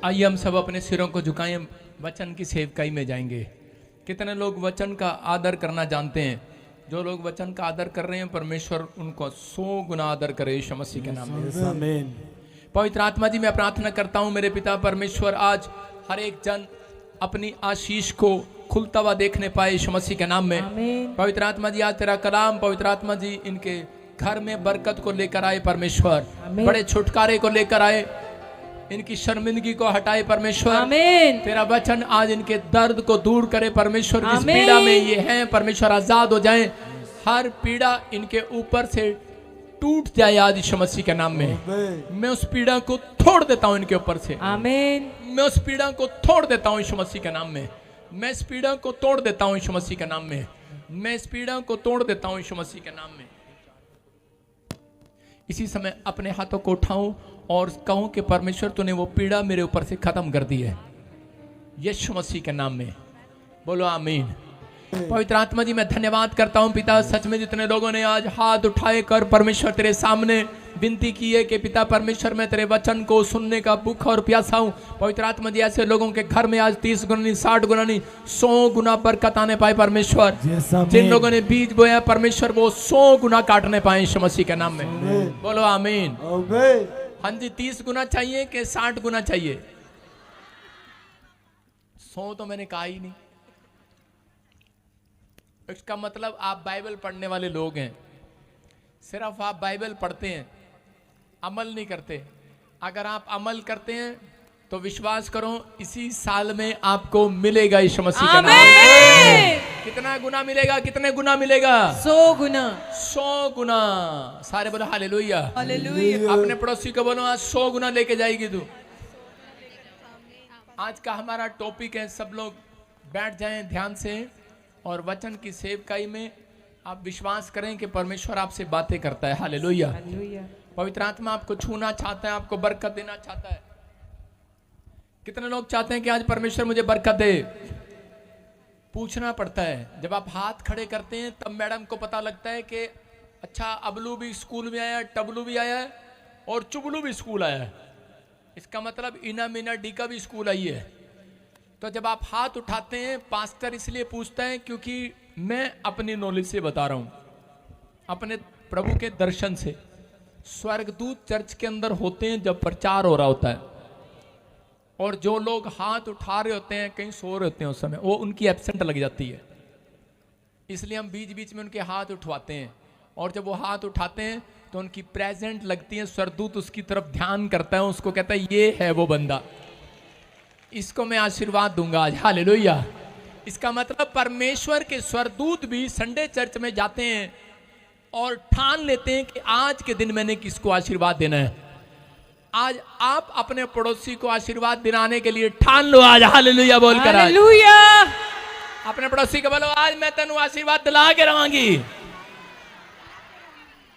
आइए हम सब अपने सिरों को झुकाएं, वचन की सेवकाई में जाएंगे। कितने लोग वचन का आदर करना जानते हैं? जो लोग वचन का आदर कर रहे हैं, परमेश्वर उनको 100 गुना आदर करे यीशु मसीह के नाम में। आमीन। पवित्र आत्मा जी, मैं प्रार्थना करता हूं मेरे पिता परमेश्वर, आज हर एक जन अपनी आशीष को खुलता हुआ देखने पाए यीशु मसीह के नाम में। पवित्र आत्मा जी, आज तेरा कलाम पवित्र आत्मा जी इनके घर में बरकत को लेकर आए परमेश्वर, बड़े छुटकारे को लेकर आए, इनकी शर्मिंदगी को हटाए परमेश्वर। आमीन। तेरा वचन आज इनके दर्द को दूर करे परमेश्वर। जिस पीड़ा में ये हैं परमेश्वर, आजाद हो जाएं, हर पीड़ा इनके ऊपर से टूट जाए आज यीशु मसीह के नाम में। मैं उस पीड़ा को तोड़ देता हूं इनके ऊपर से। आमीन। मैं उस पीड़ा को तोड़ देता हूं यीशु मसीह के नाम में। मैं इस पीड़ा को तोड़ देता हूं यीशु मसीह के नाम में। मैं इस पीड़ा को तोड़ देता हूं यीशु मसीह के नाम में। इसी समय अपने हाथों को उठाऊं और कहूं कि परमेश्वर तूने वो पीड़ा मेरे ऊपर से खत्म कर दी है यीशु मसीह के नाम में। बोलो आमीन। पवित्र आत्मा जी, मैं धन्यवाद करता हूं पिता, सच में जितने लोगों ने आज हाथ उठाए कर परमेश्वर तेरे सामने विनती की है कि पिता परमेश्वर मैं तेरे वचन को सुनने का भूखा और प्यासा हूं। पवित्र आत्मा जी, ऐसे लोगों के घर में आज 30 गुना नहीं, 60 गुना नहीं, 100 गुना बरकत आने पाए परमेश्वर। जिन लोगों ने बीज बोया परमेश्वर, वो 100 गुना काटने पाए यीशु मसीह के नाम में। बोलो आमीन। हाँ जी, 30 गुना चाहिए कि 60 गुना चाहिए? 100 तो मैंने कहा ही नहीं। इसका मतलब आप बाइबल पढ़ने वाले लोग हैं, सिर्फ आप बाइबल पढ़ते हैं, अमल नहीं करते। अगर आप अमल करते हैं तो विश्वास करो इसी साल में आपको मिलेगा यीशु मसीह के नाम में। कितना गुना मिलेगा? कितने गुना मिलेगा? 100 गुना। 100 गुना। सारे बोलो हालेलुया। हालेलुया। अपने पड़ोसी को बोलो आज 100 गुना लेके जाएगी तू। आज का हमारा टॉपिक है, सब लोग बैठ जाएं ध्यान से और वचन की सेवकाई में आप विश्वास करें कि परमेश्वर आपसे बातें करता है। हालेलुया। पवित्र आत्मा आपको छूना चाहता है, आपको बरकत देना चाहता है। कितने लोग चाहते हैं कि आज परमेश्वर मुझे बरकत दे? पूछना पड़ता है। जब आप हाथ खड़े करते हैं तब मैडम को पता लगता है कि अच्छा अबलू भी स्कूल में आया है, टबलू भी आया है और चुबलू भी स्कूल आया है। इसका मतलब इना मीना डी का भी स्कूल आई है। तो जब आप हाथ उठाते हैं, पास्टर इसलिए पूछता है क्योंकि मैं अपनी नॉलेज से बता रहा हूं, अपने प्रभु के दर्शन से। स्वर्गदूत चर्च के अंदर होते हैं जब प्रचार हो रहा होता है, और जो लोग हाथ उठा रहे होते हैं कहीं सो रहे होते हैं उस समय, वो उनकी एब्सेंट लग जाती है। इसलिए हम बीच बीच में उनके हाथ उठवाते हैं, और जब वो हाथ उठाते हैं तो उनकी प्रेजेंट लगती है। स्वर्गदूत उसकी तरफ ध्यान करता है, उसको कहता है ये है वो बंदा, इसको मैं आशीर्वाद दूंगा आज। हालेलुया। इसका मतलब परमेश्वर के स्वर्गदूत भी संडे चर्च में जाते हैं और ठान लेते हैं कि आज के दिन मैंने किसको आशीर्वाद देना है। आज आप अपने पड़ोसी को आशीर्वाद दिलाने के लिए ठान लो आज। हालेलुया बोलकर। हालेलुया। अपने पड़ोसी को बोलो आज मैं तेनू आशीर्वाद दिला के रवांगी।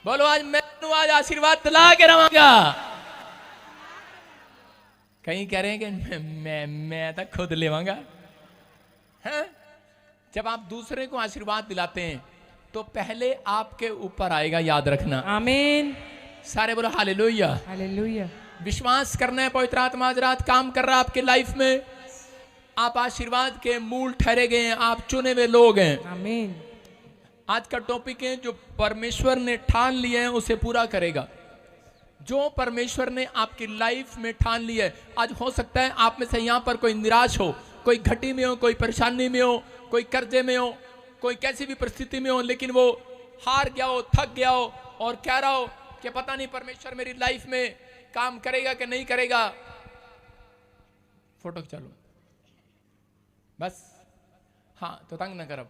बोलो आज मैं तेनू आज आशीर्वाद दिला के रवांगा। कहीं कह रहे हैं कि मैं तो खुद लेवांगा। हैं? जब आप दूसरे को आशीर्वाद दिलाते हैं तो पहले आपके ऊपर आएगा, याद रखना। आमीन। सारे बोलो हालेलुया। हालेलुया। विश्वास करना है पवित्र आत्मा आज रात काम कर रहा है आपके लाइफ में। आप आशीर्वाद के मूल ठहरे गए हैं, आप चुने हुए लोग हैं। आमीन। आज का टॉपिक है जो परमेश्वर ने ठान लिया है उसे पूरा करेगा। जो परमेश्वर ने आपकी लाइफ में ठान लिया है, आज हो सकता है आप में से यहाँ पर कोई निराश हो, कोई घटी में हो, कोई परेशानी में हो, कोई कर्जे में हो, कोई कैसी भी परिस्थिति में हो, लेकिन वो हार गया हो, थक गया हो और कह रहा हो कि पता नहीं परमेश्वर मेरी लाइफ में काम करेगा कि नहीं करेगा। फोटो चलो बस। हाँ, तो तंग ना कर। अब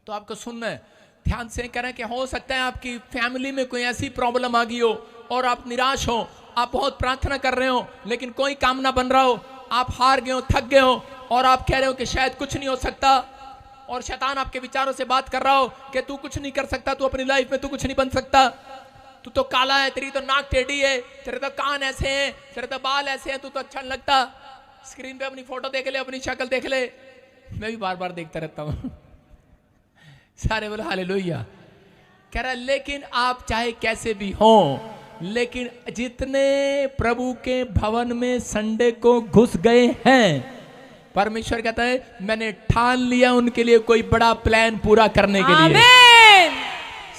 तो आपको सुनना है, ध्यान से करें कि हो सकता है आपकी फैमिली में कोई ऐसी प्रॉब्लम आ गई हो और आप निराश हो, आप बहुत प्रार्थना कर रहे हो लेकिन कोई काम ना बन रहा हो, आप हार गए हो, थक गए हो और आप कह रहे हो कि शायद कुछ नहीं हो सकता, और शैतान आपके विचारों से बात कर रहा हो कि तू कुछ नहीं कर सकता, तू अपनी लाइफ में तू कुछ नहीं बन सकता, तू तो काला है, तेरी तो नाक टेढ़ी है, तेरे तो कान ऐसे हैं, तेरे तो बाल ऐसे हैं, तू तो अच्छा नहीं लगता। स्क्रीन पे अपनी फोटो देख ले, अपनी शक्ल देख ले। मैं भी बार बार देखता रहता हूँ। सारे बोलो हालेलुया। कह रहा लेकिन आप चाहे कैसे भी हो, लेकिन जितने प्रभु के भवन में संडे को घुस गए हैं, परमेश्वर कहता है मैंने ठान लिया उनके लिए कोई बड़ा प्लान पूरा करने के लिए। आमीन।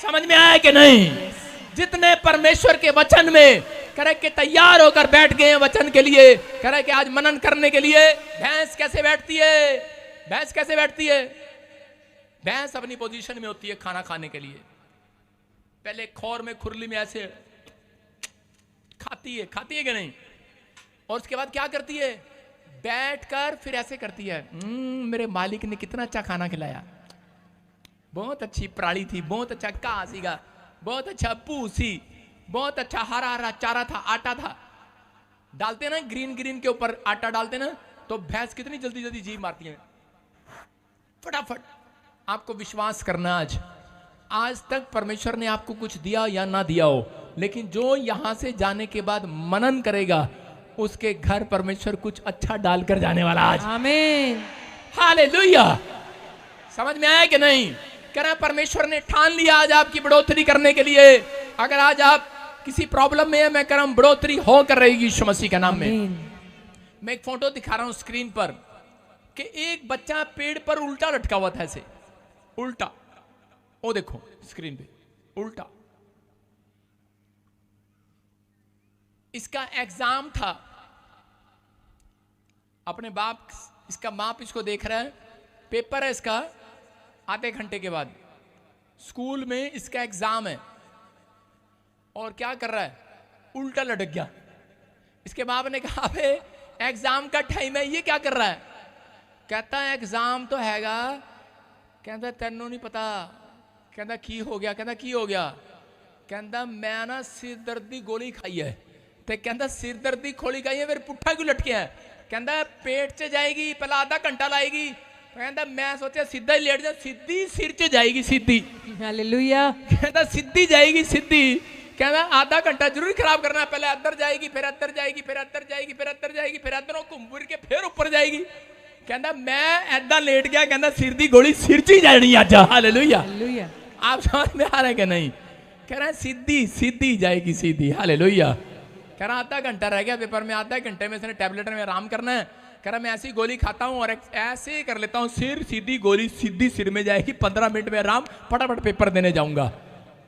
समझ में आया कि नहीं? जितने परमेश्वर के वचन में करे के तैयार होकर बैठ गए हैं वचन के लिए, करे कि आज मनन करने के लिए। भैंस कैसे बैठती है? भैंस कैसे बैठती है? भैंस अपनी पोजीशन में होती है खाना खाने के लिए। पहले खोर में खुरली में ऐसे खाती है कि नहीं? और उसके बाद क्या करती है? बैठकर फिर ऐसे करती है, मेरे मालिक ने कितना अच्छा खाना खिलाया, बहुत अच्छी प्राणी थी, बहुत अच्छा घास सीगा, बहुत अच्छा पूसी, बहुत अच्छा हरा हरा चारा था, आटा था। डालते ना ग्रीन ग्रीन के ऊपर आटा डालते ना, तो भैंस कितनी जल्दी जल्दी जी मारती है फटाफट। आपको विश्वास करना, आज तक परमेश्वर ने आपको कुछ दिया या ना दिया हो, लेकिन जो यहां से जाने के बाद मनन करेगा उसके घर परमेश्वर कुछ अच्छा डालकर जाने वाला आज। आमीन। हालेलुया। समझ में आया कि नहीं? कह रहा परमेश्वर ने ठान लिया आज आपकी बढ़ोतरी करने के लिए। अगर आज आप किसी प्रॉब्लम में है, मैं कह रहा हूं बढ़ोतरी हो कर रहेगी यीशु मसीह के नाम में। मैं एक फोटो दिखा रहा हूं स्क्रीन पर कि एक बच्चा पेड़ पर उल्टा लटका हुआ था, ऐसे उल्टा। वो देखो स्क्रीन पे उल्टा। इसका एग्जाम था, अपने बाप, इसका बाप इसको देख रहा है, पेपर है इसका, आधे घंटे के बाद स्कूल में इसका एग्जाम है, और क्या कर रहा है? उल्टा लटक गया। इसके बाप ने कहा बे एग्जाम का टाइम है, ये क्या कर रहा है? कहता है एग्जाम तो हैगा। कहता तेनों नहीं पता। कहता की हो गया? कहता की हो गया? कहता मैं ना सिर दर्द की गोली खाई है। तो कहता सिर दर्द की गोली खाई है, फिर पुट्ठा क्यों लटके है? कहता पेट च जाएगी, पहला आधा घंटा लाएगी। कहता मैं सोचा सीधा ही लेट जा, सीधी सिर च जाएगी, सीधी। हालेलुया। कहता सीधी जाएगी, सीधी। कहता आधा घंटा जरूर खराब करना है, पहले अंदर जाएगी, फिर अंदर जाएगी, फिर अंदर जाएगी, फिर अंदर जाएगी, फिर अंदरों घूम फिर के फिर ऊपर जाएगी। कहता मैं ऐदा लेट गया, कहता सिर दी गोली सिर च ही जानी आज। हालेलुया। हालेलुया। आप समझ में आ रहा है कि नहीं? कह रहा है सीधी सीधी जाएगी, सीधी। हालेलुया। कह रहा आधा घंटा रह गया पेपर में, आधा घंटे में इसने टैबलेट में आराम करना है। कह रहा मैं ऐसी गोली खाता हूँ और ऐसे ही कर लेता हूँ, सिर सीधी गोली सीधी सिर में जाएगी, 15 मिनट में आराम, फटाफट पेपर देने जाऊंगा।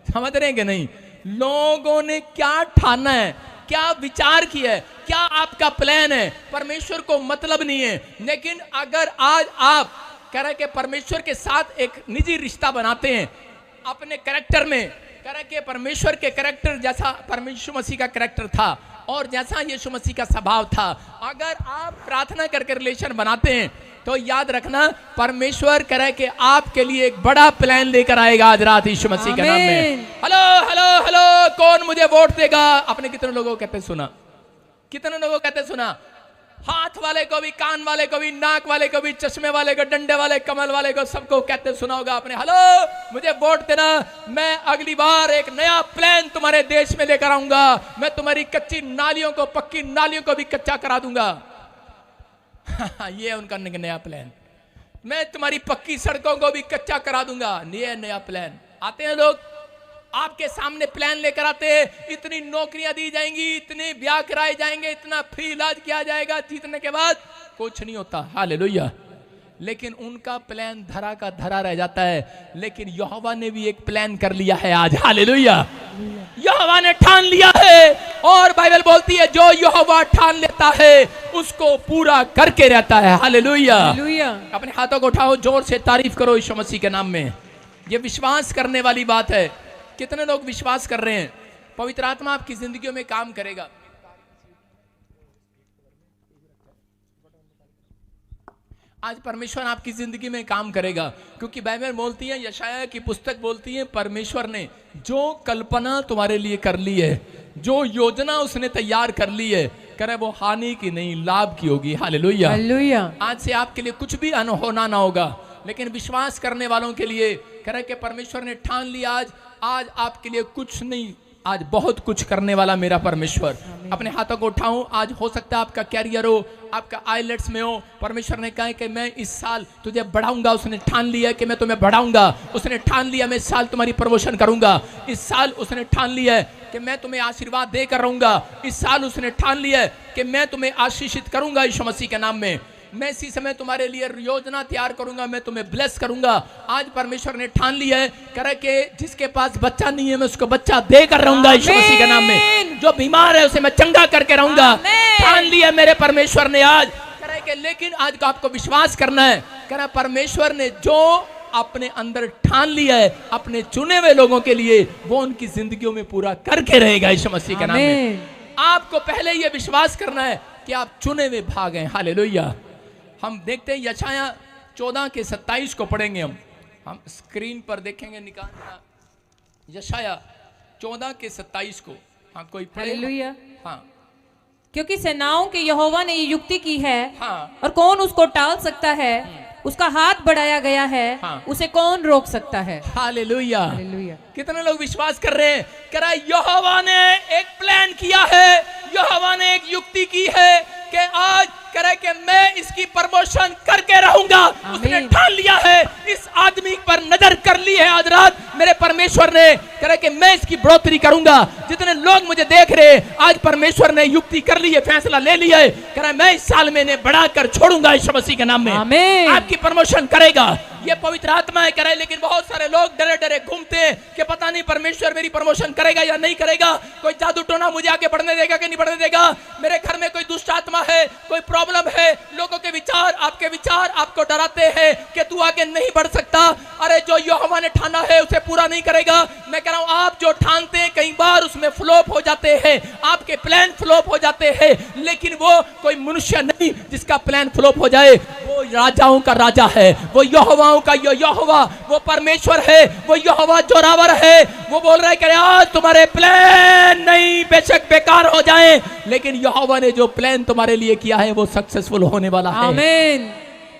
समझ रहे हैं कि नहीं? लोगों ने क्या ठाना है, क्या विचार किया है, क्या आपका प्लान है, परमेश्वर को मतलब नहीं है। लेकिन अगर आज आप कह रहे कि परमेश्वर के साथ एक निजी रिश्ता बनाते हैं अपने कैरेक्टर में, कह रहे कि परमेश्वर के कैरेक्टर जैसा परमेश्वर मसीह का कैरेक्टर था और जैसा यीशु मसीह का स्वभाव था, अगर आप प्रार्थना करके रिलेशन बनाते हैं तो याद रखना परमेश्वर करे कि आपके लिए एक बड़ा प्लान लेकर आएगा आज रात यीशु मसीह के नाम में। हेलो हेलो हेलो, कौन मुझे वोट देगा? आपने कितने लोगों को कहते सुना? कितने लोगों को कहते सुना? हाथ वाले को भी, कान वाले को भी, नाक वाले को भी, चश्मे वाले को, डंडे वाले, कमल वाले को, सबको कहते सुना होगा आपने, हेलो मुझे वोट देना, मैं अगली बार एक नया प्लान तुम्हारे देश में लेकर आऊंगा, मैं तुम्हारी कच्ची नालियों को, पक्की नालियों को भी कच्चा करा दूंगा। ये है उनका नया प्लान। मैं तुम्हारी पक्की सड़कों को भी कच्चा करा दूंगा। ये नया प्लान। आते हैं लोग आपके सामने प्लान लेकर आते हैं, इतनी नौकरियां दी जाएंगी, इतने ब्याह कराए जाएंगे, इतना फ्री इलाज किया जाएगा, जीतने के बाद कुछ नहीं होता। हालेलुया। लेकिन उनका प्लान धरा का धरा रह जाता है। लेकिन यहोवा ने भी एक प्लान कर लिया है आज। हालेलुया। यहोवा ने ठान लिया है, और बाइबल बोलती है जो यहोवा ठान लेता है उसको पूरा करके रहता है। हालेलुया। अपने हाथों को उठाओ, जोर से तारीफ करो यीशु मसीह के नाम में। ये विश्वास करने वाली बात है। कितने लोग विश्वास कर रहे हैं पवित्र आत्मा आपकी जिंदगियों में काम करेगा? आज परमेश्वर आपकी जिंदगी में काम करेगा, क्योंकि बाइबल बोलती है, यशायाह की पुस्तक बोलती है, परमेश्वर ने जो कल्पना तुम्हारे लिए कर ली है, जो योजना उसने तैयार कर ली है, करे वो हानि की नहीं लाभ की होगी। हालेलुया। हालेलुया। आज से आपके लिए कुछ भी अनहोना ना होगा, लेकिन विश्वास करने वालों के लिए करे कि परमेश्वर ने ठान लिया आज आपके लिए कुछ नहीं आज बहुत कुछ करने वाला मेरा परमेश्वर। अपने हाथों को उठाऊं। आज हो सकता है आपका कैरियर हो, आपका आईलेट्स में हो। परमेश्वर ने कहा है कि मैं इस साल तुझे बढ़ाऊंगा। उसने ठान लिया है कि मैं तुम्हें बढ़ाऊंगा। उसने ठान लिया मैं इस साल तुम्हारी प्रमोशन करूंगा। इस साल उसने ठान लिया है कि मैं तुम्हें आशीर्वाद देकर रहूंगा। इस साल उसने ठान लिया है कि मैं तुम्हें आशीषित करूंगा यीशु मसीह के नाम में। मैं इसी समय तुम्हारे लिए योजना तैयार करूंगा, मैं तुम्हें ब्लेस करूंगा। आज परमेश्वर ने ठान लिया है करे कि जिसके पास बच्चा नहीं है मैं उसको बच्चा देकर रहूंगा यीशु मसीह के नाम में। जो बीमार है उसे मैं चंगा करके रहूंगा। ठान लिया मेरे परमेश्वर ने आज करे कि। लेकिन आज को आपको विश्वास करना है करे परमेश्वर ने जो अपने अंदर ठान लिया है अपने चुने हुए लोगों के लिए वो उनकी जिंदगियों में पूरा करके रहेगा यीशु मसीह के नाम में। आपको पहले यह विश्वास करना है कि आप चुने हुए भाग हैं। हालेलुया। हम देखते हैं यशाया 14 के 27 को पढ़ेंगे। हम स्क्रीन पर देखेंगे निकालना यशाया 14 के 27 को। हाँ कोई हालेलुया। हाँ क्योंकि सेनाओं के यहोवा ने ये युक्ति की है। हाँ और कौन उसको टाल सकता है। उसका हाथ बढ़ाया गया है। हाँ। उसे कौन रोक सकता है। हालेलुया। हालेलुया। कितने लोग विश्वास कर रहे हैं कह रहा यहोवा ने एक प्लान किया है, यहोवा ने एक युक्ति की है कि आज करे कि मैं इसकी प्रमोशन करके रहूंगा। उसने ठान लिया है। इस आदमी पर नजर कर ली है आज रात मेरे परमेश्वर ने करे कि मैं इसकी बढ़ोतरी करूंगा। जितने लोग मुझे देख रहे आज परमेश्वर ने युक्ति कर ली है, फैसला ले लिया है करे मैं इस साल में इन्हें बढ़ाकर छोड़ूंगा यीशु मसीह के नाम में। आमीन। आपकी प्रमोशन करेगा। ये पवित्र आत्मा है करे। लेकिन बहुत सारे लोग डरे डरे घूमते हैं कि पता नहीं परमेश्वर मेरी प्रमोशन करेगा या नहीं करेगा। कोई जादू टोना मुझे आगे बढ़ने देगा कि नहीं बढ़ने देगा। मेरे घर में कोई दुष्ट आत्मा है, कोई प्रॉब्लम है। लोगों के विचार आपको डराते हैं कि तू आगे नहीं बढ़ सकता। अरे जो यहोवा ने ठाना है उसे पूरा नहीं करेगा। मैं कह रहा हूं आप जो ठानते हैं कई बार उसमें फ्लॉप हो जाते हैं, आपके प्लान फ्लॉप हो जाते हैं। लेकिन वो कोई मनुष्य नहीं जिसका प्लान फ्लॉप हो जाए। वो राजाओं का राजा है, वो यहोवाओं का यहोवा, वो परमेश्वर है, वो यहोवा जोरावर है। वो बोल रहा है कि आज तुम्हारे प्लान नहीं बेशक बेकार हो जाए लेकिन यहोवा ने जो प्लान तुम्हारे लिए किया है वो सक्सेसफुल होने वाला है। आमीन।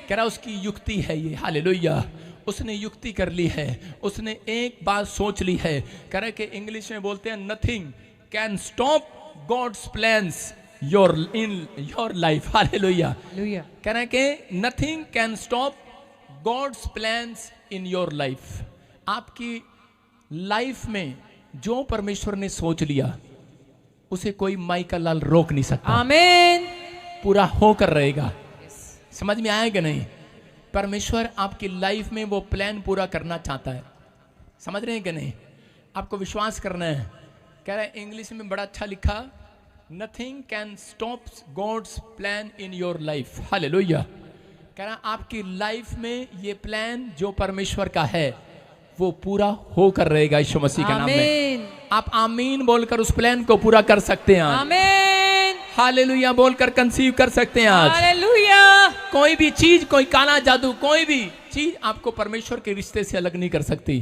कह रहा उसकी युक्ति है ये। हालेलुया। उसने युक्ति कर ली है। उसने एक बात सोच ली है। कह रहे कि इंग्लिश में बोलते हैं nothing can stop God's plans in your life. Hallelujah. कह रहे कि nothing can stop God's plans in your life. आपकी लाइफ में जो परमेश्वर ने सोच लिया उसे कोई माई का लाल रोक नहीं सकता। आमीन। पूरा होकर रहेगा। समझ में आया कि नहीं। परमेश्वर आपकी लाइफ में वो प्लान पूरा करना चाहता है। समझ रहे हैं कि नहीं। आपको विश्वास करना है। कह रहा है इंग्लिश में बड़ा अच्छा लिखा nothing can stop God's plan in your life. Hallelujah. कह रहा आपकी लाइफ में ये प्लान जो परमेश्वर का है वो पूरा होकर रहेगा यीशु मसीह के नाम में। आप आमीन बोलकर उस प्लान को पूरा कर सकते हैं। आमीन। हालेलुया बोलकर कंसीव कर सकते हैं आज। हालेलुया। कोई भी चीज, कोई काला जादू, कोई भी चीज आपको परमेश्वर के रिश्ते से अलग नहीं कर सकती।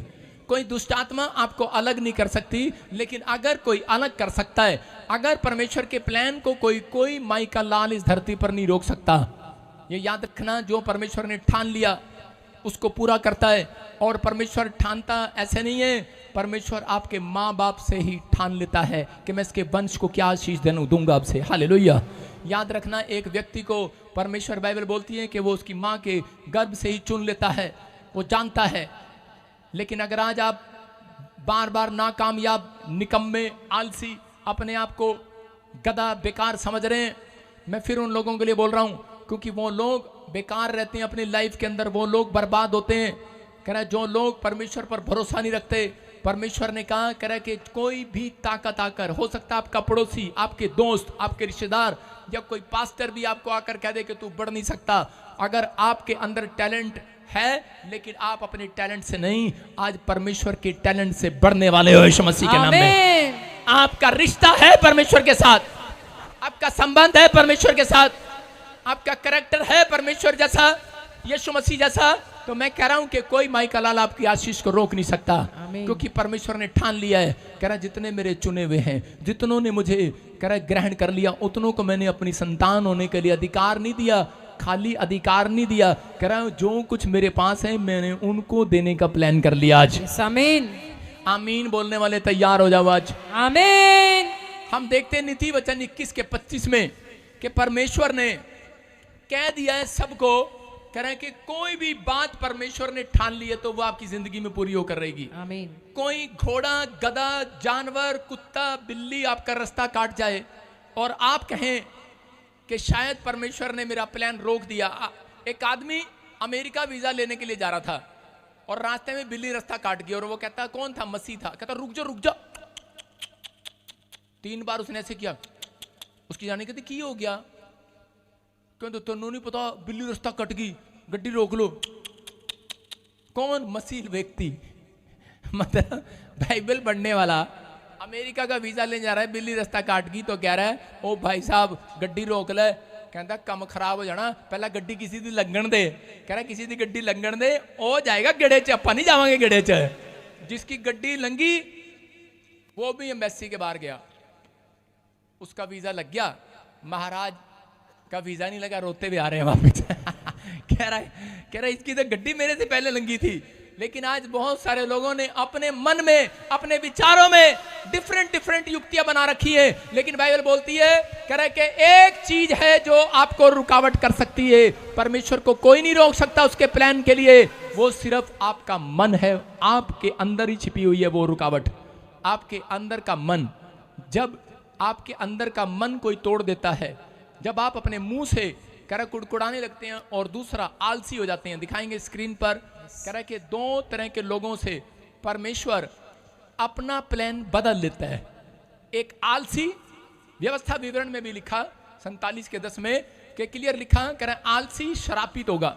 कोई दुष्ट आत्मा आपको अलग नहीं कर सकती। लेकिन अगर कोई अलग कर सकता है, अगर परमेश्वर के प्लान को कोई माई का लाल इस धरती पर नहीं रोक सकता। ये याद रखना, जो परमेश्वर ने ठान लिया उसको पूरा करता है। और परमेश्वर ठानता ऐसे नहीं है। परमेश्वर आपके माँ बाप से ही ठान लेता है कि मैं इसके वंश को क्या आशीष दूंगा आपसे। हालेलुया। याद रखना, एक व्यक्ति को परमेश्वर, बाइबल बोलती है कि वो उसकी माँ के गर्भ से ही चुन लेता है, वो जानता है। लेकिन अगर आज आप बार बार नाकामयाब, निकम्मे, आलसी, अपने आप को गधा, बेकार समझ रहे हैं, मैं फिर उन लोगों के लिए बोल रहा हूं क्योंकि वो लोग बेकार रहते हैं अपनी लाइफ के अंदर, वो लोग बर्बाद होते हैं। कह रहा है जो लोग परमेश्वर पर भरोसा नहीं रखते, परमेश्वर ने कहा, कह रहा है कि कोई भी ताकत आकर, हो सकता है आपका पड़ोसी, आपके दोस्त, आपके रिश्तेदार या कोई पास्टर भी आपको आकर कह दे कि तू बढ़ नहीं सकता। अगर आपके अंदर टैलेंट है लेकिन आप अपने टैलेंट से नहीं, आज परमेश्वर के टैलेंट से बढ़ने वाले हो यीशु मसीह के नाम में। आपका रिश्ता है परमेश्वर के साथ, आपका संबंध है परमेश्वर के साथ, आपका कैरेक्टर है परमेश्वर जैसा, यीशु मसीह जैसा। तो मैं कह रहा हूं कि कोई माई का लाल आपकी आशीष को रोक नहीं सकता क्योंकि परमेश्वर ने ठान लिया है। कह रहा जितने मेरे चुने हुए हैं, जितनों ने मुझे कह रहा ग्रहण कर लिया, उतनों को मैंने अपनी संतान होने के लिए अधिकार नहीं दिया, खाली अधिकार नहीं दिया। कह रहा जो कुछ मेरे पास है मैंने उनको देने का प्लान कर लिया आज। आमीन। आमीन बोलने वाले तैयार हो जाओ आज। आमीन। हम देखते हैं नीति वचन 21 के 25 में कि परमेश्वर ने कह दिया है सबको, कह रहे हैं कि कोई भी बात परमेश्वर ने ठान ली है तो वो आपकी जिंदगी में पूरी होकर रहेगी। आमीन। कोई घोड़ा, गधा, जानवर, कुत्ता, बिल्ली आपका रास्ता काट जाए और आप कहें कि शायद परमेश्वर ने मेरा प्लान रोक दिया। एक आदमी अमेरिका वीजा लेने के लिए जा रहा था और रास्ते में बिल्ली रास्ता काट गई और वो कहता कौन था? मसीह था। कहता रुक जा रुक जा। 3 बार उसने ऐसे किया। उसकी जाने कहती की हो गया? कहते तेनों नहीं पता बिल्ली रास्ता कट गई, गड्डी रोक लो। कौन? मसीह व्यक्ति, मतलब बाइबल पढ़ने वाला अमेरिका का वीजा लेने जा रहा है, बिल्ली रास्ता काट गई तो कह रहा है ओ भाई साहब गड्डी रोक ले। कहता कम खराब हो जाना, पहला गड्डी किसी दी लगन दे। कह रहा किसी दी गड्डी लगन दे, ओ जाएगा गेड़े च, अपा नहीं जावांगे गेड़े च। जिसकी गड्डी लंगी वो भी एम्बेसी के बाहर गया, उसका वीजा लग गया, महाराज का वीजा नहीं लगा, रोते हुए आ रहे हैं वापस। कह रहा है इसकी तो गड्डी मेरे से पहले लंगी थी। लेकिन आज बहुत सारे लोगों ने अपने मन में, अपने विचारों में डिफरेंट युक्तियां बना रखी है। लेकिन बाइबल बोलती है, कह रहा है कि एक चीज है जो आपको रुकावट कर सकती है। परमेश्वर को कोई नहीं रोक सकता उसके प्लान के लिए, वो सिर्फ आपका मन है। आपके अंदर ही छिपी हुई है वो रुकावट, आपके अंदर का मन। जब आपके अंदर का मन कोई तोड़ देता है, जब आप अपने मुंह से कह रहा कुड़कुड़ाने लगते हैं और दूसरा आलसी हो जाते हैं। दिखाएंगे स्क्रीन पर, कह रहा है कि 2 तरह के लोगों से परमेश्वर अपना प्लान बदल लेता है। एक आलसी, व्यवस्था विवरण में भी लिखा 47 के 10 में कि क्लियर लिखा, कह रहा है आलसी शरापित होगा।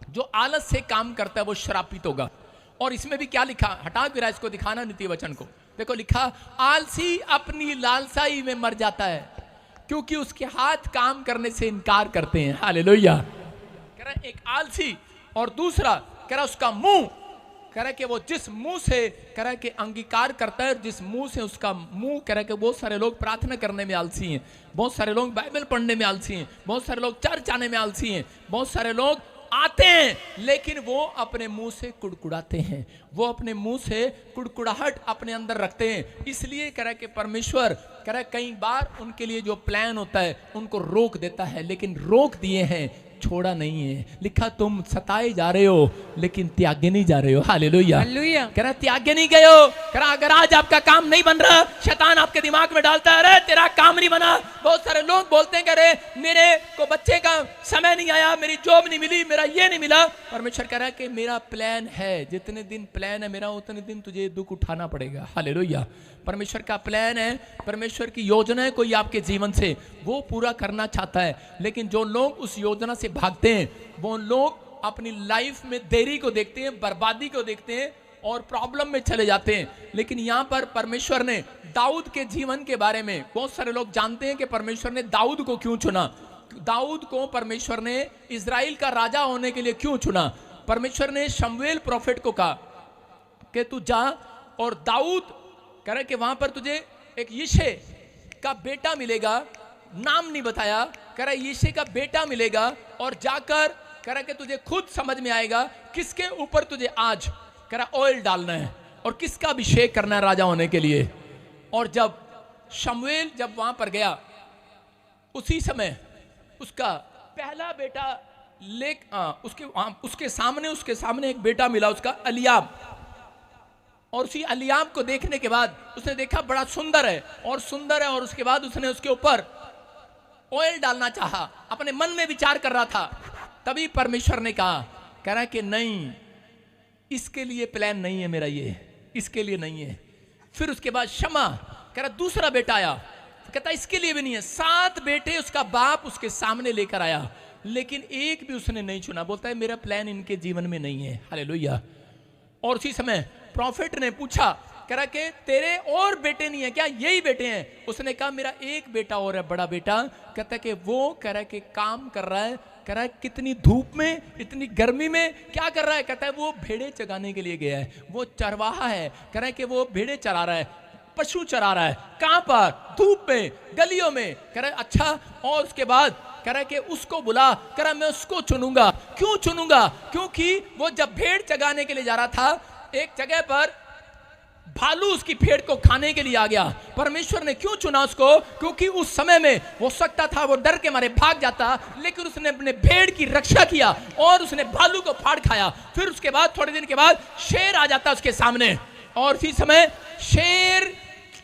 जो आलस से काम करता है वो शरापित होगा। और इसमें भी क्या लिखा, हटा के इसको दिखाना नीति वचन को। देखो लिखा, आलसी अपनी लालसाई में मर जाता है क्योंकि उसके हाथ काम करने से इनकार करते हैं। हालेलुया। कह रहा एक आलसी, और दूसरा कह रहा उसका मुंह, कह रहा कि वो जिस मुंह से कह रहा कि अंगीकार करता है, जिस मुंह से उसका मुंह, कह रहा कि बहुत सारे लोग प्रार्थना करने में आलसी हैं, बहुत सारे लोग बाइबल पढ़ने में आलसी हैं, बहुत सारे लोग चर्च आने में आलसी हैं, बहुत सारे लोग आते हैं लेकिन वो अपने मुंह से कुड़कुड़ाते हैं, वो अपने मुंह से कुड़कुड़ाहट अपने अंदर रखते हैं। इसलिए कह रहा है कि परमेश्वर कह रहा है कई बार उनके लिए जो प्लान होता है उनको रोक देता है, लेकिन रोक दिए हैं, छोड़ा नहीं है। लिखा तुम सताए जा रहे हो लेकिन त्यागे नहीं जा रहे हो। हालेलुया। हालेलुया। कह रहा त्यागे नहीं गए हो। कह रहा अगर आज आपका काम नहीं बन रहा, शैतान आपके दिमाग में डालता है अरे तेरा काम नहीं बना। बहुत सारे लोग बोलते हैं अरे मेरे को बच्चे का समय नहीं आया, मेरी जॉब नहीं मिली, मेरा ये नहीं मिला। परमेश्वर कह रहा है कि मेरा प्लान है, जितने दिन प्लान है मेरा उतने दिन तुझे दुख उठाना पड़ेगा। हालेलुया। परमेश्वर का प्लान है, परमेश्वर की योजना है कोई आपके जीवन से, वो पूरा करना चाहता है। लेकिन जो लोग उस योजना से भागते हैं वो लोग अपनी लाइफ में देरी को देखते हैं, बर्बादी को देखते हैं और प्रॉब्लम में चले जाते हैं। लेकिन यहाँ पर परमेश्वर ने दाऊद के जीवन के बारे में, बहुत सारे लोग जानते हैं कि परमेश्वर ने दाऊद को क्यों चुना, दाऊद को परमेश्वर ने इजराइल का राजा होने के लिए क्यों चुना। परमेश्वर ने शमूएल प्रोफेट को कहा कि तू जा और दाऊद कह रहा कि वहां पर तुझे एक यिशे का बेटा मिलेगा, नाम नहीं बताया, कह रहा यिशे का बेटा मिलेगा और जाकर कह रहा कि तुझे खुद समझ में आएगा किसके ऊपर तुझे आज कह रहा ऑयल डालना है और किसका अभिषेक करना है राजा होने के लिए। और जब शमूएल जब वहां पर गया उसी समय उसका पहला बेटा उसके सामने एक बेटा मिला उसका एलियाब। और उसी एलियाब को देखने के बाद उसने देखा बड़ा सुंदर है और उसके बाद उसने उसके ऊपर ऑयल डालना चाहा, अपने मन में विचार कर रहा था। तभी परमेश्वर ने कहा, कह रहा है कि नहीं, इसके लिए प्लान नहीं है मेरा, ये इसके लिए नहीं है। फिर उसके बाद शमा कह रहा दूसरा बेटा आया, कहता इसके लिए भी नहीं है। 7 बेटे उसका बाप उसके सामने लेकर आया लेकिन एक भी उसने नहीं चुना। बोलता है मेरा प्लान इनके जीवन में नहीं है। हालेलुया। और उसी समय प्रॉफिट ने पूछा, कह रहा कि तेरे और बेटे नहीं है क्या, यही बेटे हैं? उसने कहा मेरा एक बेटा और है, बड़ा बेटा। कहता है कि वो कह रहा है कि काम कर रहा है, कह रहा है कितनी धूप में, इतनी गर्मी में क्या कर रहा है? कहता है वो भेड़े चराने के लिए गया है, वो चरवाहा है। कह रहा है कि वो भेड़े चरा रहा है, पशु चरा रहा है। कहां पर? धूप में, गलियों में। कह रहा है अच्छा। और उसके बाद कह रहा है कि उसको बुला, कह रहा मैं उसको चुनूंगा। क्यों चुनूंगा? क्योंकि वो जब भेड़ चगाने के लिए जा रहा था एक जगह पर भालू उसकी भेड़ को खाने के लिए आ गया। परमेश्वर ने क्यों चुना उसको? क्योंकि उस समय में हो सकता था वो डर के मारे भाग जाता, लेकिन उसने अपने भेड़ की रक्षा किया और उसने भालू को फाड़ खाया। फिर उसके बाद थोड़े दिन के बाद शेर आ जाता उसके सामने, और उसी समय शेर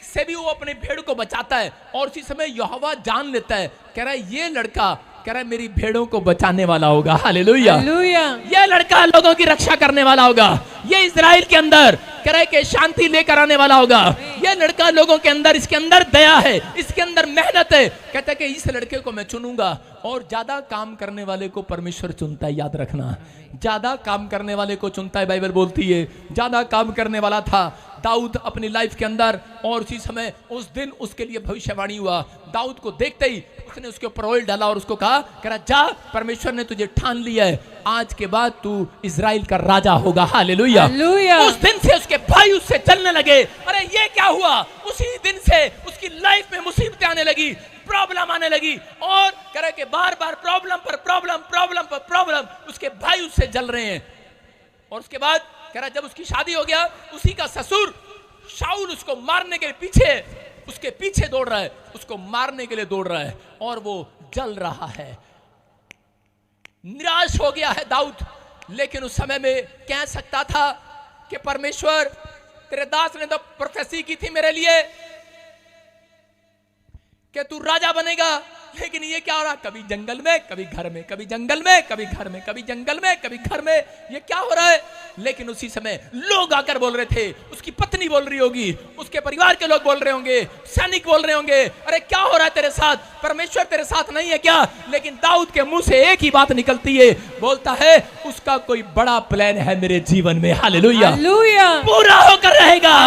से भी वो अपने भेड़ को बचाता है। और उसी समय यहोवा जान लेता है, कह रहा है ये लड़का, कह रहा है मेरी भेड़ों को बचाने वाला होगा। हालेलुया, ये लड़का लोगों की रक्षा करने वाला होगा। ये इजराइल के अंदर कह रहा है कि शांति लेकर आने वाला होगा। ये लड़का लोगों के अंदर, इसके अंदर दया है, इसके अंदर मेहनत है। कहता है कि इस लड़के को मैं चुनूंगा। और ज्यादा काम करने वाले को परमेश्वर चुनता है, याद रखना। ज्यादा काम करने वाले को चुनता है, बाइबल बोलती है। ज्यादा काम करने वाला था दाऊद अपनी लाइफ के अंदर, और उसी समय उस दिन उसके लिए भविष्यवाणी हुआ। दाऊद को देखते ही उसने उसके ऊपर ऑयल डाला और उसको कहा, कह रहा जा, परमेश्वर ने तुझे ठान लिया है, आज के बाद तू इजराइल का राजा होगा। हालेलुया। उस दिन से उसके भाई उससे चलने लगे। अरे ये क्या हुआ? उसी दिन से उसकी लाइफ में मुसीबतें आने लगी, प्रॉब्लम आने लगी, और कह रहा है कि बार बार प्रॉब्लम पर प्रॉब्लम, प्रॉब्लम पर प्रॉब्लम, उसके भाई उससे जल रहे हैं। और उसके बाद कह रहा जब उसकी शादी हो गया, उसी का ससुर शाऊल उसको मारने के पीछे, उसके पीछे दौड़ रहा है, उसको मारने के लिए दौड़ रहा है, और वो जल रहा है। निराश हो गया है दाऊद, लेकिन उस समय में कह सकता था कि परमेश्वर तेरे दास ने तो प्रोफेसी की थी मेरे लिए कि तू राजा बनेगा, लेकिन ये क्या हो रहा? कभी जंगल में, कभी घर में, कभी जंगल में, कभी घर में, कभी जंगल में, कभी घर में, ये क्या हो रहा है? लेकिन उसी समय लोग आकर बोल रहे थे, उसकी पत्नी बोल रही होगी, उसके परिवार के लोग बोल रहे होंगे, सैनिक बोल रहे होंगे, अरे क्या हो रहा है तेरे साथ? परमेश्वर तेरे साथ नहीं है क्या? लेकिन दाऊद के मुंह से एक ही बात निकलती है, बोलता है उसका कोई बड़ा प्लान है मेरे जीवन में। हालेलुया, पूरा होकर रहेगा।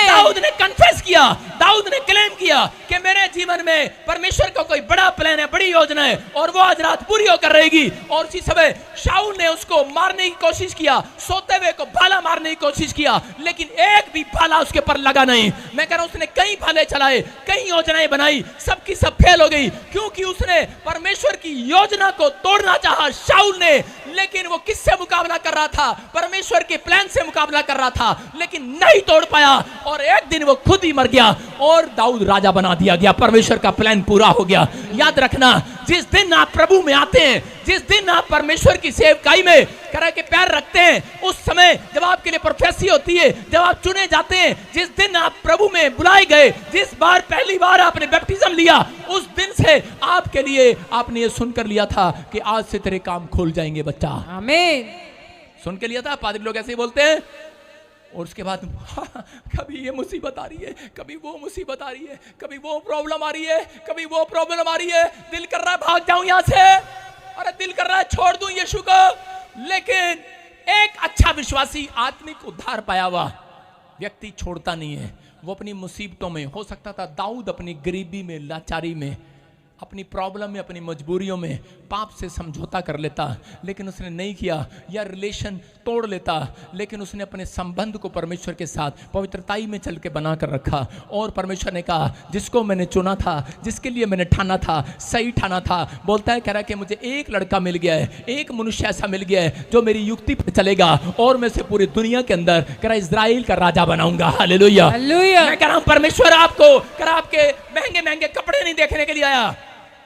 दाऊद ने कन्फेस किया, दाऊद ने क्लेम किया कि मेरे जीवन में परमेश्वर का कोई बड़ा प्लान है, बड़ी योजना है, और वो आज रात पूरी होकर रहेगी। और उसी समय शाऊल ने उसको मारने की कोशिश किया, सोते हुए को भाला मारने की कोशिश किया, लेकिन एक भी भाला उसके पर लगा नहीं। मैं कह रहा हूं उसने कई भाले चलाए, कई योजनाएं बनाई, सबकी सब फेल हो गई, क्योंकि उसने परमेश्वर की योजना को तोड़ना चाहा शाऊल ने। लेकिन वो किससे मुकाबला कर रहा था? परमेश्वर के प्लान से मुकाबला कर रहा था, लेकिन नहीं तोड़ पाया, और एक दिन वो खुद ही मर गया और दाऊद राजा बना दिया गया। परमेश्वर का प्लान पूरा हो गया। याद रखना, जिस दिन आप प्रभु में आते हैं, जिस दिन आप परमेश्वर की सेवकाई में करा के पैर रखते हैं, उस समय जब आपके लिए प्रोफेसी होती है, जब आप चुने जाते हैं, जिस दिन आप प्रभु में बुलाए गए, जिस बार पहली बार आपने बैप्टिज्म लिया, उस दिन से आपके लिए आपने ये सुनकर लिया था कि आज से तेरे काम खुल जाएंगे बच्चा। आमीन। सुन के लिया था। पादरी लोग ऐसे ही बोलते हैं, और उसके बाद कभी ये मुसीबत आ रही है, कभी वो मुसीबत आ रही है, कभी वो प्रॉब्लम आ रही है, कभी वो प्रॉब्लम आ रही है, दिल कर रहा है भाग जाऊं यहां से, अरे दिल कर रहा है छोड़ दूं यीशु को। लेकिन एक अच्छा विश्वासी, आत्मिक उद्धार पाया हुआ व्यक्ति छोड़ता नहीं है। वो अपनी मुसीबतों में, हो सकता था दाऊद अपनी गरीबी में, लाचारी में, अपनी प्रॉब्लम में, अपनी मजबूरियों में पाप से समझौता कर लेता, लेकिन उसने नहीं किया, या रिलेशन तोड़ लेता, लेकिन उसने अपने संबंध को परमेश्वर के साथ पवित्रताई में चल के बना कर रखा। और परमेश्वर ने कहा जिसको मैंने चुना था, जिसके लिए मैंने ठाना था, सही ठाना था, बोलता है, कह रहा है कि मुझे एक लड़का मिल गया है, एक मनुष्य ऐसा मिल गया है जो मेरी युक्ति पर चलेगा, और मैं से पूरी दुनिया के अंदर कह रहा इजराइल का राजा बनाऊंगा। हालेलुया। मैं कह रहा हूं परमेश्वर आपको कह रहा आपके महंगे महंगे कपड़े नहीं देखने के लिए आया,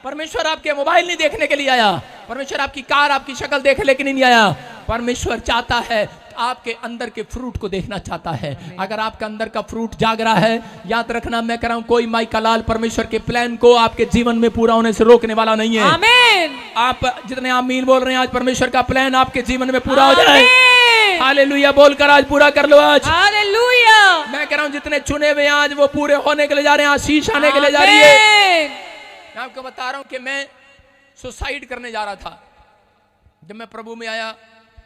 परमेश्वर आपके मोबाइल नहीं देखने के लिए आया, परमेश्वर आपकी कार, आपकी शक्ल देखने के लिए नहीं आया। परमेश्वर चाहता है, आपके अंदर के फ्रूट को देखना चाहता है। अगर आपका अंदर का फ्रूट जाग रहा है, याद रखना, मैं कह रहा हूं कोई माई का लाल परमेश्वर के प्लान को आपके जीवन में पूरा होने से रोकने वाला नहीं है। आमीन। आप जितने आमीन बोल रहे हैं, आज परमेश्वर का प्लान आपके जीवन में पूरा हो जाए। हालेलुया बोलकर आज पूरा कर लो आज। हालेलुया। मैं कह रहा हूं जितने चुने हुए आज वो पूरे होने के लिए जा रहे हैं, आशीष आने के लिए जा रही है। मैं आपको बता रहा हूं कि मैं सुसाइड करने जा रहा था। जब मैं प्रभु में आया,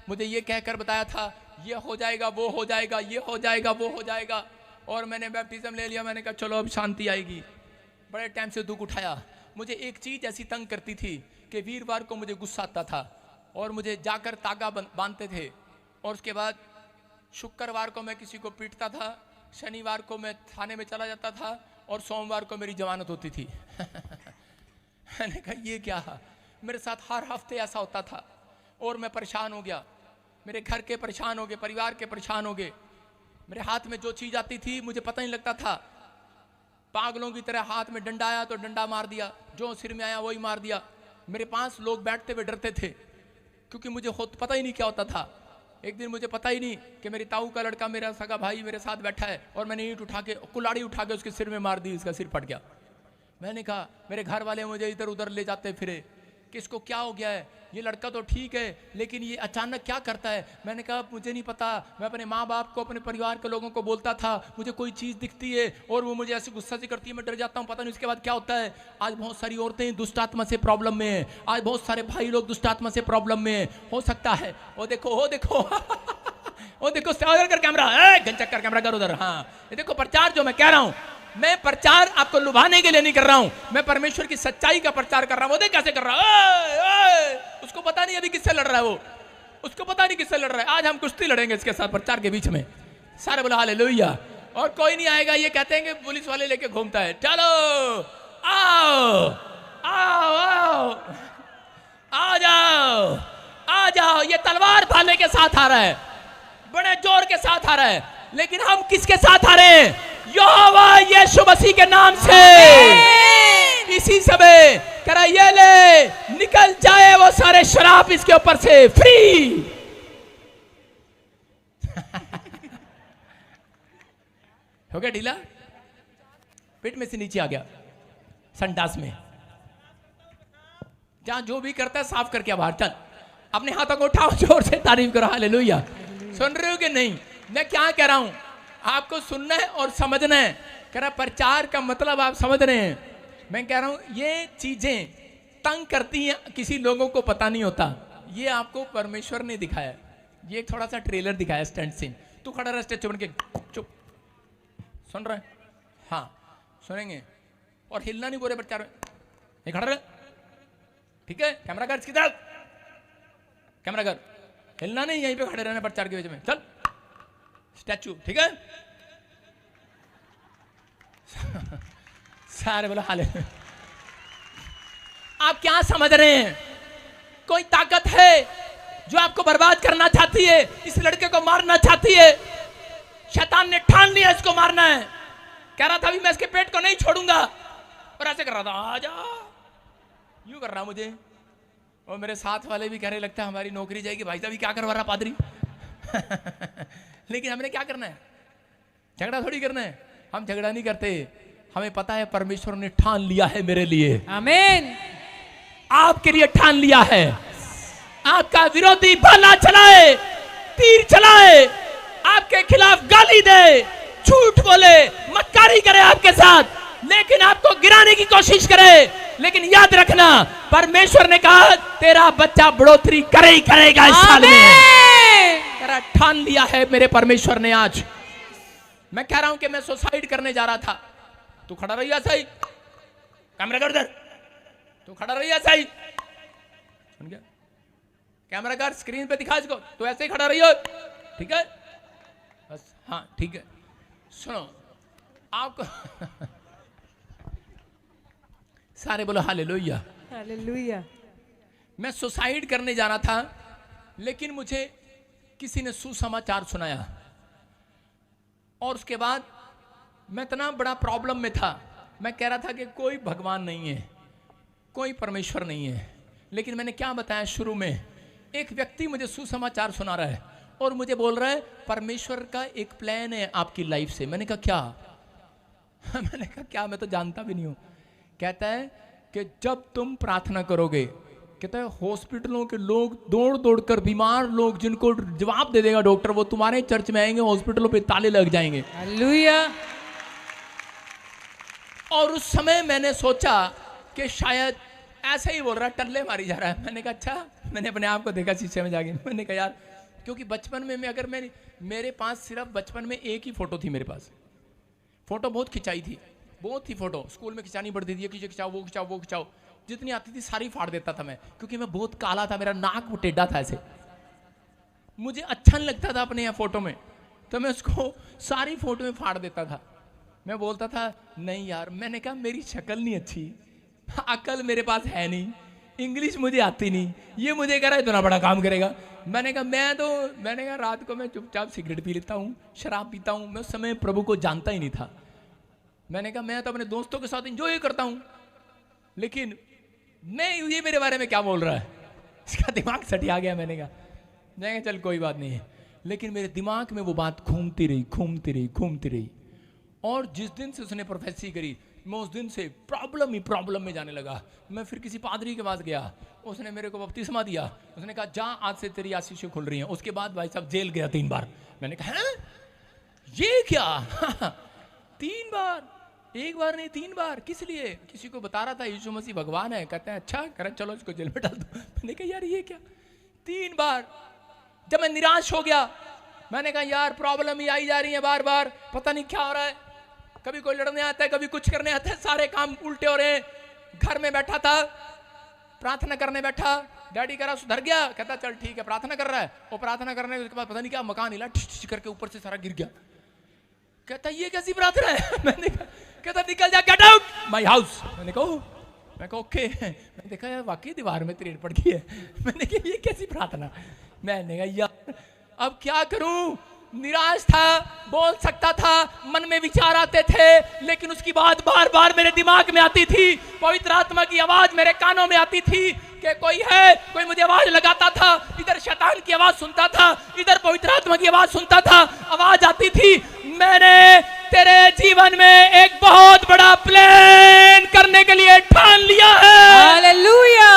मुझे ये कहकर बताया था ये हो जाएगा, वो हो जाएगा, ये हो जाएगा, वो हो जाएगा, और मैंने बैप्टिज्म ले लिया। मैंने कहा चलो अब शांति आएगी। बड़े टाइम से दुख उठाया। मुझे एक चीज ऐसी तंग करती थी कि वीरवार को मुझे गुस्सा आता था और मुझे जाकर तागा बांधते थे, और उसके बाद शुक्रवार को मैं किसी को पीटता था, शनिवार को मैं थाने में चला जाता था, और सोमवार को मेरी जमानत होती थी। मैंने कहा ये क्या है? मेरे साथ हर हफ्ते ऐसा होता था, और मैं परेशान हो गया, मेरे घर के परेशान हो गए, परिवार के परेशान हो गए। मेरे हाथ में जो चीज आती थी मुझे पता नहीं लगता था, पागलों की तरह हाथ में डंडा आया तो डंडा मार दिया, जो सिर में आया वही मार दिया। मेरे पास लोग बैठते हुए डरते थे क्योंकि मुझे पता ही नहीं क्या होता था। एक दिन मुझे पता ही नहीं कि मेरी ताऊ का लड़का, मेरा सगा भाई मेरे साथ बैठा है और मैंने ईंट उठा के, कुल्हाड़ी उठा के उसके सिर में मार दी, इसका सिर फट गया। मैंने कहा, मेरे घर वाले मुझे इधर उधर ले जाते फिरे कि इसको क्या हो गया है, ये लड़का तो ठीक है लेकिन ये अचानक क्या करता है। मैंने कहा मुझे नहीं पता, मैं अपने माँ बाप को, अपने परिवार के लोगों को बोलता था मुझे कोई चीज़ दिखती है और वो मुझे ऐसे गुस्सा से करती है, मैं डर जाता हूँ, पता नहीं उसके बाद क्या होता है। आज बहुत सारी औरतें दुष्ट आत्मा से प्रॉब्लम में है, आज बहुत सारे भाई लोग दुष्ट आत्मा से प्रॉब्लम में है। हो सकता है वो देखो वो देखो वो देखो कर कैमरा, घंचक कर कैमरा कर उधर। हाँ ये देखो प्रचार जो मैं कह रहा हूँ, मैं प्रचार आपको लुभाने के लिए नहीं कर रहा हूं, मैं परमेश्वर की सच्चाई का प्रचार कर रहा हूं। वो देख कैसे कर रहा है, उसको पता नहीं अभी किससे लड़ रहा है, वो उसको पता नहीं किससे लड़ रहा है। आज हम कुश्ती लड़ेंगे इसके साथ प्रचार के बीच में। सारे बोला हालेलुया। और कोई नहीं आएगा, ये कहते हैं कि पुलिस वाले लेके घूमता है। चलो आओ आओ आओ आ जाओ आ जाओ। ये तलवार भाले के साथ आ रहा है, बड़े जोर के साथ आ रहा है, लेकिन हम किसके साथ आ रहे हैं? यहोवा यीशु मसीह के नाम से। इसी समय करा ये ले, निकल जाए वो सारे शराब इसके ऊपर से, फ्री। हो गया ढीला, पेट में से नीचे आ गया, संडास में। जहां जो भी करता है साफ करके बाहर चल। अपने हाथों को उठाओ, जोर से तारीफ करो, हालेलुया। सुन रहे हो कि नहीं मैं क्या कह रहा हूं? आपको सुनना है और समझना है। कह रहा प्रचार का मतलब आप समझ रहे हैं। मैं कह रहा हूं ये चीजें तंग करती हैं, किसी लोगों को पता नहीं होता। ये आपको परमेश्वर ने दिखाया। ये थोड़ा सा ट्रेलर दिखाया, स्टंट सीन। तू खड़ा रह स्टेचू बन के, चुप। सुन रहे? हाँ सुनेंगे। और हिलना नहीं बोले प्रचार में, ये खड़ा रहे, ठीक है? कैमरा कर, इसकी तरफ कैमरा कर, हिलना नहीं, यहीं पे खड़े रहना प्रचार के बीच में। चल स्टैचू, ठीक है? सारे बोला हाले। आप क्या समझ रहे हैं? कोई ताकत है जो आपको बर्बाद करना चाहती है, इस लड़के को मारना चाहती है। शैतान ने ठान लिया इसको मारना है। कह रहा था अभी मैं इसके पेट को नहीं छोड़ूंगा, और ऐसे कर रहा था, आजा, यूं कर रहा मुझे। और मेरे साथ वाले भी कहने लगता है हमारी नौकरी जाएगी, भाई साहब क्या करवा रहा पादरी। लेकिन हमने क्या करना है? झगड़ा थोड़ी करना है। हम झगड़ा नहीं करते, हमें पता है परमेश्वर ने ठान लिया है मेरे लिए। आमीन। आपके लिए ठान लिया है। आपका विरोधी भाला चलाए, तीर चलाए, आपके खिलाफ गाली दे, झूठ बोले, मक्कारी करे आपके साथ, लेकिन आपको गिराने की कोशिश करे, लेकिन याद रखना परमेश्वर ने कहा तेरा बच्चा बढ़ोतरी करे ही करेगा इस साल में। तेरा ठान लिया है मेरे परमेश्वर ने। आज मैं कह रहा हूं कि मैं सुसाइड करने जा रहा था। तू खड़ा रहिया सही, कैमरा कर, तू खड़ा रहिया सही, सुन गया? कैमरा कर, स्क्रीन पे दिखा इसको, तो ऐसे ही खड़ा रहियो, ठीक है? बस हाँ ठीक है। सुनो आपको सारे बोलो हालेलुया हालेलुया। मैं सुसाइड करने जाना था, लेकिन मुझे किसी ने सुसमाचार सुनाया, और उसके बाद मैं इतना बड़ा प्रॉब्लम में था। मैं कह रहा था कि कोई भगवान नहीं है, कोई परमेश्वर नहीं है। लेकिन मैंने क्या बताया शुरू में, एक व्यक्ति मुझे सुसमाचार सुना रहा है और मुझे बोल रहा है परमेश्वर का एक प्लान है आपकी लाइफ से। मैंने कहा क्या? मैंने कहा क्या, मैं तो जानता भी नहीं हूं। कहता है कि जब तुम प्रार्थना करोगे, कहता है हॉस्पिटलों के लोग दौड़ दौड़ कर, बीमार लोग जिनको जवाब दे देगा डॉक्टर, वो तुम्हारे चर्च में आएंगे, हॉस्पिटलों पे ताले लग जाएंगे। हालेलुया। और उस समय मैंने सोचा कि शायद ऐसे ही बोल रहा, टल्ले मारी जा रहा है। मैंने कहा अच्छा। मैंने अपने आप को देखा शीशे में जाके, मैंने कहा यार, क्योंकि बचपन में मैं, अगर मेरे पास सिर्फ बचपन में एक ही फोटो थी। मेरे पास फोटो बहुत खिंचाई थी, बहुत ही फोटो स्कूल में खिंचानी पड़ती थी, खिंचाओ वो खिंचाओ वो खिंचाओ, जितनी आती थी सारी फाड़ देता था मैं, क्योंकि मैं बहुत काला था, मेरा नाक वो टेढ़ा था, ऐसे मुझे अच्छा नहीं लगता था अपने यहाँ फोटो में, तो मैं उसको सारी फोटो में फाड़ देता था। मैं बोलता था नहीं यार, मैंने कहा मेरी शक्ल नहीं अच्छी, अकल मेरे पास है नहीं, इंग्लिश मुझे आती नहीं, ये मुझे कह रहा है इतना बड़ा काम करेगा। मैंने कहा रात को मैं चुपचाप सिगरेट पी लेता हूँ, शराब पीता हूँ। मैं उस समय प्रभु को जानता ही नहीं था। मैंने कहा मैं तो अपने दोस्तों के साथ एंजॉय करता हूँ, लेकिन मैं ये मेरे बारे में क्या बोल रहा है, इसका दिमाग सटिया गया। मैंने कहा चल कोई बात नहीं है, लेकिन मेरे दिमाग में वो बात घूमती रही। और जिस दिन से उसने प्रोफेसी करी, मैं उस दिन से प्रॉब्लम में जाने लगा। मैं फिर किसी पादरी के पास गया, उसने मेरे को बपतिस्मा दिया। उसने कहा जा आज से तेरी आशीषें खुल रही हैं। उसके बाद भाई साहब जेल गया 3 बार। मैंने कहा हैं ये क्या 3 बार, 1 बार नहीं 3 बार, किस लिए? किसी को बता रहा था यीशु मसीह भगवान है। कहते हैं अच्छा, कह चलो इसको जेल में डाल दो। मैंने कहा यार ये क्या 3 बार। जब मैं निराश हो गया, मैंने कहा यार प्रॉब्लम ही आई जा रही है बार बार, पता नहीं क्या हो रहा है। कभी कोई लड़ने आता है, कभी कुछ करने आता है, सारे काम उल्टे हो रहे हैं। घर में बैठा था, प्रार्थना करने बैठा, डैडी कह रहा सुधर गया। कहता चल ठीक है, प्रार्थना कर रहा है। वो प्रार्थना करने के बाद पता नहीं क्या मकान हिला, ठिश करके ऊपर से सारा गिर गया। कहता ये कैसी प्रार्थना है? मैंने कहा, कहता निकल जा, गेट आउट माय हाउस। मैंने कहा ओके। मैंने देखा यार वाकई दीवार में तरेड़ पड़ गई है। मैंने कहा ये कैसी प्रार्थना? मैंने कहा यार अब क्या करूं, निराश था, बोल सकता था, मन में विचार आते थे, लेकिन उसकी बात बार बार मेरे दिमाग में आती थी। पवित्र आत्मा की आवाज मेरे कानों में आती थी कि कोई है, कोई मुझे आवाज लगाता था। इधर शैतान की आवाज सुनता था, इधर पवित्र आत्मा की आवाज सुनता था। आवाज आती थी मैंने तेरे जीवन में एक बहुत बड़ा प्लान करने के लिए ठान लिया है। हालेलुया।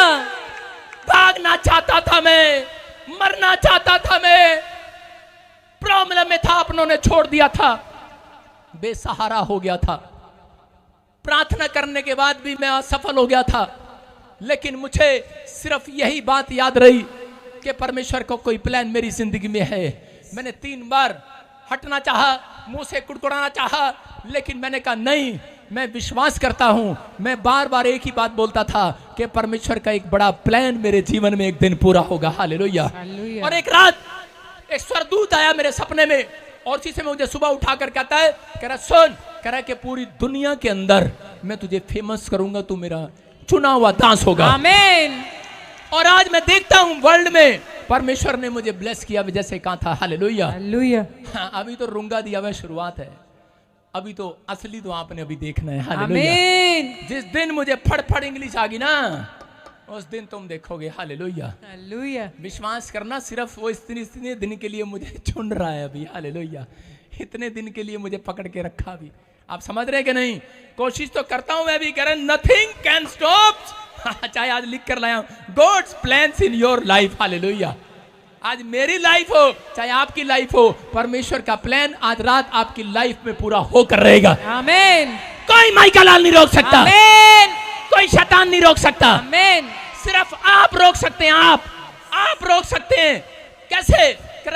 भागना चाहता था मैं, मरना चाहता था मैं, प्रॉब्लम में था, अपनों ने छोड़ दिया था, बेसहारा हो गया था। प्रार्थना करने के बाद भी मैं असफल हो गया था, लेकिन मुझे सिर्फ यही बात याद रही कि परमेश्वर को कोई प्लान मेरी जिंदगी में है। मैंने 3 बार हटना चाहा, मुंह से कुड़कुड़ाना चाहा, लेकिन मैंने कहा नहीं, मैं विश्वास करता हूं। मैं बार बार एक ही बात बोलता था कि परमेश्वर का एक बड़ा प्लान मेरे जीवन में एक दिन पूरा होगा। हालेलुया। और एक रात एक स्वर्गदूत आया मेरे सपने में, और उसी से मुझे सुबह उठाकर कहता है, कह रहा सुन, कह रहा कि पूरी दुनिया के अंदर मैं तुझे फेमस करूंगा, तू मेरा चुना हुआ दास होगा। आमीन। और आज मैं देखता हूं वर्ल्ड में परमेश्वर ने मुझे ब्लेस किया, जैसे कहा था। हालेलुया। हालेलुया। हाँ, अभी तो रूंगा दिया हुआ शुरुआत है, अभी तो असली तो आपने अभी देखना है। हालेलुया। आमीन। जिस दिन मुझे फड़ इंग्लिश आ गई ना, उस दिन तुम देखोगे। हालेलुया। हालेलुया। विश्वास करना, सिर्फ वो इतने दिन के लिए मुझे चुन रहा है अभी। हालेलुया। इतने दिन के लिए मुझे पकड़ के रखा अभी। आप समझ रहे कि नहीं? कोशिश तो करता हूं मैं भी, कह रहे नथिंग कैन स्टॉप। चाहे आज लिख कर लाया हूं, God's plans in your life. Hallelujah. आज मेरी लाइफ हो चाहे आपकी लाइफ हो, परमेश्वर का प्लान आज रात आपकी लाइफ में पूरा होकर रहेगा। आमीन। कोई माइका लाल नहीं रोक सकता। आमीन। कोई शैतान नहीं रोक सकता। आमीन। सिर्फ आप रोक सकते हैं। आप रोक सकते हैं। कैसे?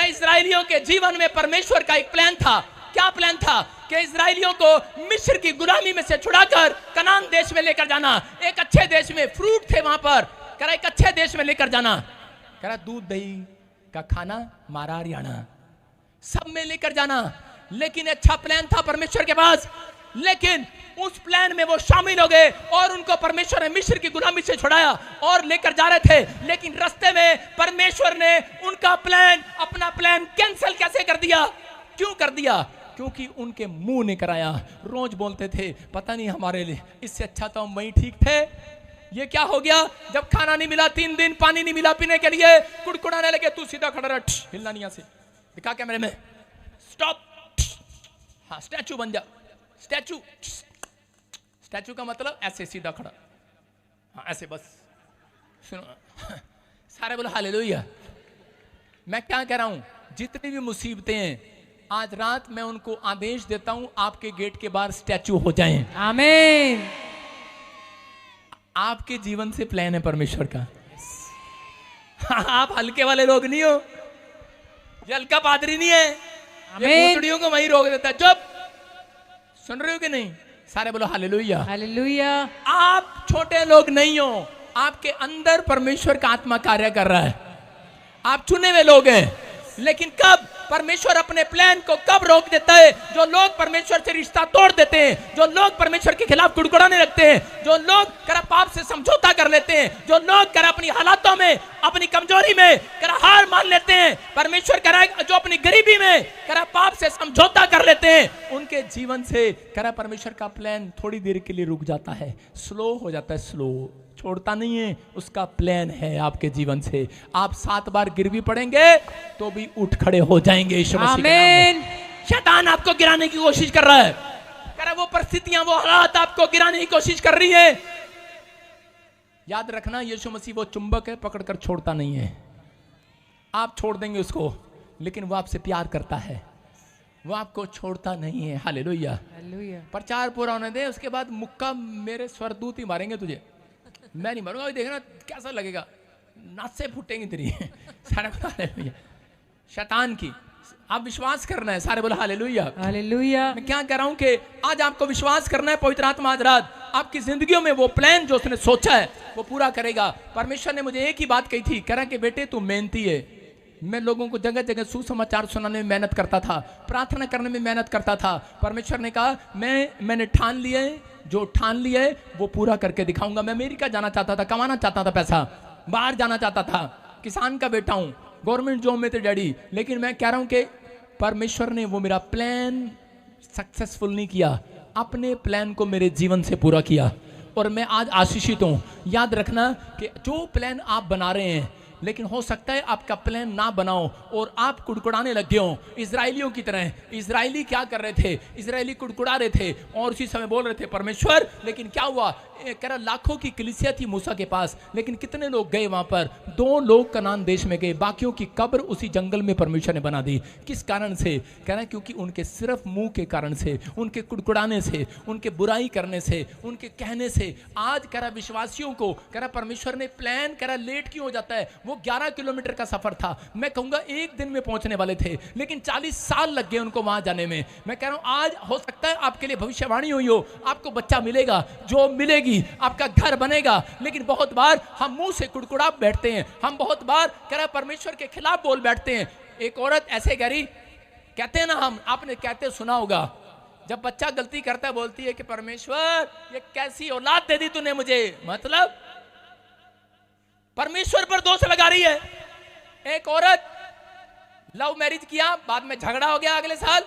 इस्राएलियों के जीवन में परमेश्वर का एक प्लान था। क्या प्लान था? कि इस्राएलियों को मिस्र की गुलामी में से छुड़ाकर कनान देश में लेकर जाना। एक अच्छे देश में, फ्रूट थे वहां पर, कह रहा एक अच्छे देश में लेकर जाना। कह रहा दूध दही का खाना, मारा रियाना सब में लेकर जाना। लेकिन अच्छा प्लान था परमेश्वर के पास, लेकिन उस प्लान में वो शामिल हो गए और उनको परमेश्वर ने मिस्र की गुलामी से छुड़ाया और लेकर जा रहे थे। लेकिन रास्ते में परमेश्वर ने उनका प्लान, अपना प्लान कैंसिल कैसे कर दिया? क्यों कर दिया? क्योंकि उनके मुंह ने कराया। रोज बोलते थे पता नहीं हमारे लिए, इससे अच्छा तो हम वहीं ठीक थे। ये क्या हो गया? जब खाना नहीं मिला, 3 दिन पानी नहीं मिला पीने के लिए, कुड़कुड़ाने लगे। तू सीधा खड़ा रह, हिलना नहीं, यहाँ से दिखा कैमरे में, स्टॉप। हाँ, स्टैचू बन जा। स्टैचू, स्टैचू का मतलब ऐसे सीधा खड़ा। हाँ ऐसे, बस सुनो। सारे बोलो हालेलुया। मैं क्या कह रहा हूं, जितनी भी मुसीबतें हैं आज रात मैं उनको आदेश देता हूं आपके गेट के बाहर स्टैचू हो जाएं। आमीन। आपके जीवन से प्लान है परमेश्वर का। आप हल्के वाले लोग नहीं हो, ये हल्का पादरी नहीं है, ये भूतड़ियों को वहीं रोक देता है। चुप, सुन रहे हो कि नहीं? सारे बोलो हालेलुया। हालेलुया। आप छोटे लोग नहीं हो, आपके अंदर परमेश्वर का आत्मा कार्य कर रहा है। आप चुने हुए लोग हैं, लेकिन कब? परमेश्वर अपने प्लान को कब रोक देता है? जो लोग परमेश्वर से रिश्ता तोड़ देते हैं, जो लोग परमेश्वर के खिलाफ कुड़कुड़ाने लगते हैं, जो लोग कर पाप से समझौता कर लेते हैं, जो लोग कर अपनी हालातों में, अपनी कमजोरी में कर हार मान लेते हैं, परमेश्वर कर जो अपनी गरीबी में कर पाप से समझौता कर लेते हैं, उनके जीवन से कर परमेश्वर का प्लान थोड़ी देर के लिए रुक जाता है, स्लो हो जाता है, स्लो छोड़ता नहीं है। उसका प्लान है आपके जीवन से। आप 7 बार गिर भी पड़ेंगे तो भी उठ खड़े हो जाएंगे यीशु मसीह के नाम में। शैतान आपको गिराने की कोशिश कर रहा है, कर वो परिस्थितियां, वो हालात आपको गिराने की कोशिश कर रही है। याद रखना, यीशु मसीह वो चुंबक है, पकड़कर छोड़ता नहीं है। आप छोड़ देंगे उसको, लेकिन वो आपसे प्यार करता है, वो आपको छोड़ता नहीं है। Hallelujah, hallelujah. प्रचार पूरा होने दे, उसके बाद मुक्का मेरे स्वरदूत ही मारेंगे तुझे, मैं नहीं मारूंगा। देखना कैसा लगेगा, नासे फूटेंगी तेरी। सारे बोला हालेलुया। शैतान की आप विश्वास करना है, सारे बोला हालेलुया, हालेलुया। मैं क्या कह रहा हूं कि आज आपको विश्वास करना है, पवित्र आत्मा आज रात आपकी जिंदगियों में वो प्लान जो उसने सोचा है वो पूरा करेगा। परमेश्वर ने मुझे एक ही बात कही थी, कह रहा कि बेटे तू मेहनती है। मैं लोगों को जगह जगह सुसमाचार सुनाने में मेहनत करता था, प्रार्थना करने में मेहनत करता था। परमेश्वर ने कहा मैंने ठान लिया है, जो ठान लिया है वो पूरा करके दिखाऊंगा। मैं अमेरिका जाना चाहता था, कमाना चाहता था पैसा, बाहर जाना चाहता था, किसान का बेटा हूं, गवर्नमेंट जॉब में थे डैडी, लेकिन मैं कह रहा हूं कि परमेश्वर ने वो मेरा प्लान सक्सेसफुल नहीं किया, अपने प्लान को मेरे जीवन से पूरा किया और मैं आज आशीषित हूं। याद रखना कि जो प्लान आप बना रहे हैं, लेकिन हो सकता है आपका प्लान ना बनाओ और आप कुड़कुड़ाने लग गए हो इजराइलियों की तरह। इजराइली क्या कर रहे थे? इजराइली कुड़कुड़ा रहे थे और उसी समय बोल रहे थे परमेश्वर, लेकिन क्या हुआ? कह रहा लाखों की कलीसिया थी मूसा के पास, लेकिन कितने लोग गए वहां पर? 2 लोग कनान देश में गए, बाकियों की कब्र उसी जंगल में परमेश्वर ने बना दी। किस कारण से? कह रहा क्योंकि उनके सिर्फ मुंह के कारण से, उनके कुड़कुड़ाने से, उनके बुराई करने से, उनके कहने से। आज कह रहा विश्वासियों को कह रहा परमेश्वर ने प्लान कह रहा लेट क्यों हो जाता है? वो 11 किलोमीटर का सफर था, मैं कहूंगा 1 दिन में पहुंचने वाले थे, लेकिन 40 साल लग गए उनको वहां जाने में। मैं कह रहा हूं आज हो सकता है आपके लिए भविष्यवाणी हुई हो, आपको बच्चा मिलेगा, जो मिलेगी, आपका घर बनेगा, लेकिन बहुत बार हम मुंह से कुड़कुड़ा बैठते हैं, हम बहुत बार कह रहा परमेश्वर के खिलाफ बोल बैठते हैं। एक औरत ऐसे कह रही, कहते हैं ना हम, आपने कहते सुना होगा, जब बच्चा गलती करता है बोलती है कि परमेश्वर ये कैसी औलाद दे दी तूने मुझे, मतलब परमेश्वर पर दोष लगा रही है। एक औरत लव मैरिज किया, बाद में झगड़ा हो गया अगले साल,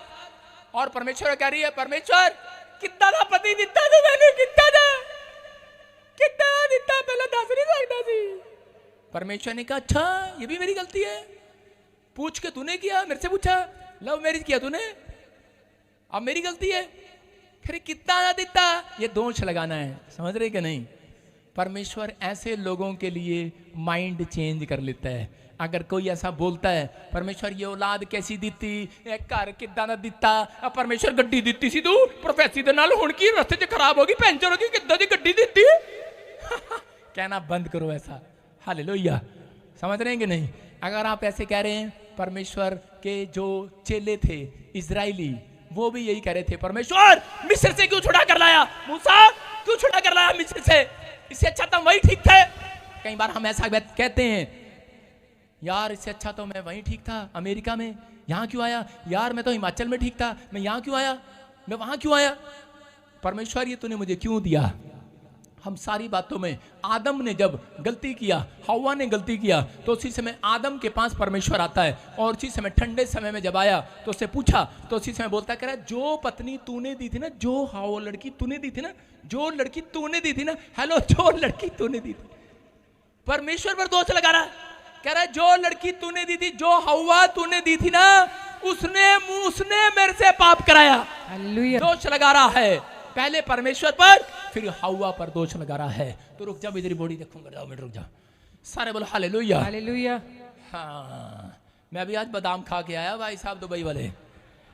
और परमेश्वर कह रही है परमेश्वर कितना था पति दिता था, मैंने कितना दिता, पहले 10 नहीं लगता थी। परमेश्वर ने कहा अच्छा ये भी मेरी गलती है, पूछ के तूने किया, मेरे से पूछा, लव मैरिज किया तूने, अब मेरी गलती है, खैर कितना ना दिता, ये दोष लगाना है। समझ रहे कि नहीं? परमेश्वर ऐसे लोगों के लिए माइंड चेंज कर लेता है। अगर कोई ऐसा बोलता है परमेश्वर ये औलाद कैसी दिती, एक घर किदा ना दिता, अब परमेश्वर गड्डी दिती सी तू प्रोफेसी दे नाल हुण की रास्ते च खराब होगी, पेंचर होगी, किदा दी गड्डी दिती। कहना बंद करो ऐसा। हालेलुया। समझ रहे हैं कि नहीं? अगर आप ऐसे कह रहे हैं, परमेश्वर के जो चेले थे इजराइली, वो भी यही कह रहे थे परमेश्वर मिस्र से क्यों छुड़ा कर लाया, मूसा क्यों छुड़ा कर लाया मिस्र से, इससे अच्छा तो वही ठीक थे। कई बार हम ऐसा कहते हैं, यार इससे अच्छा तो मैं वहीं ठीक था अमेरिका में, यहाँ क्यों आया? यार मैं तो हिमाचल में ठीक था, मैं यहाँ क्यों आया, मैं वहाँ क्यों आया? परमेश्वर ये तूने मुझे क्यों दिया? हम सारी बातों में, आदम ने जब गलती किया, हव्वा ने गलती किया, तो उसी समय आदम के पास परमेश्वर आता है, और उसी समय ठंडे समय में जब आया तो उससे पूछा, तो उसी समय बोलता कह रहा जो पत्नी तूने दी थी ना, जो हव्वा लड़की तूने दी थी ना, जो लड़की तूने दी थी ना, हेलो जो लड़की तूने दी थी, परमेश्वर पर दोष लगा रहा है। कह रहा है जो लड़की तूने दी थी, जो हव्वा तूने दी थी ना, उसने मेरे से पाप कराया। हालेलुया। दोष लगा रहा है, पहले परमेश्वर पर फिर हव्वा पर दोष लगा रहा है। तो रुक जा, इधर बॉडी देखूंगा, 2 मिनट रुक जा। सारे बोलो हालेलुया, हालेलुया। हाँ मैं अभी आज बादाम खा के आया भाई साहब, दुबई वाले।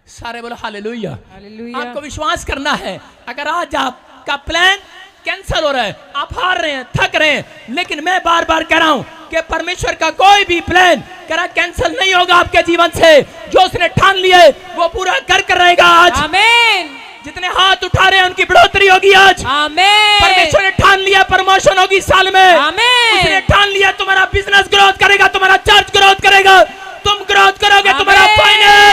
सारे बोलो हालेलुया, हालेलुया। आपको विश्वास करना है। अगर आज आपका प्लान कैंसल हो रहा है, आप हार रहे हैं, थक रहे हैं, लेकिन मैं बार बार कह रहा हूं कि परमेश्वर का कोई भी प्लान करा कैंसल नहीं होगा आपके जीवन से। जो उसने ठान लिया है वो पूरा कर रहेगा आज। आमीन। जितने हाथ उठा रहे हैं उनकी बढ़ोतरी होगी आज। आमीन। परमेश्वर ने ठान लिया प्रमोशन होगी साल में। आमीन। उसने ठान लिया तुम्हारा बिजनेस ग्रोथ करेगा, तुम्हारा चर्च ग्रोथ करेगा, तुम ग्रोथ करोगे, तुम्हारा फाइनेंस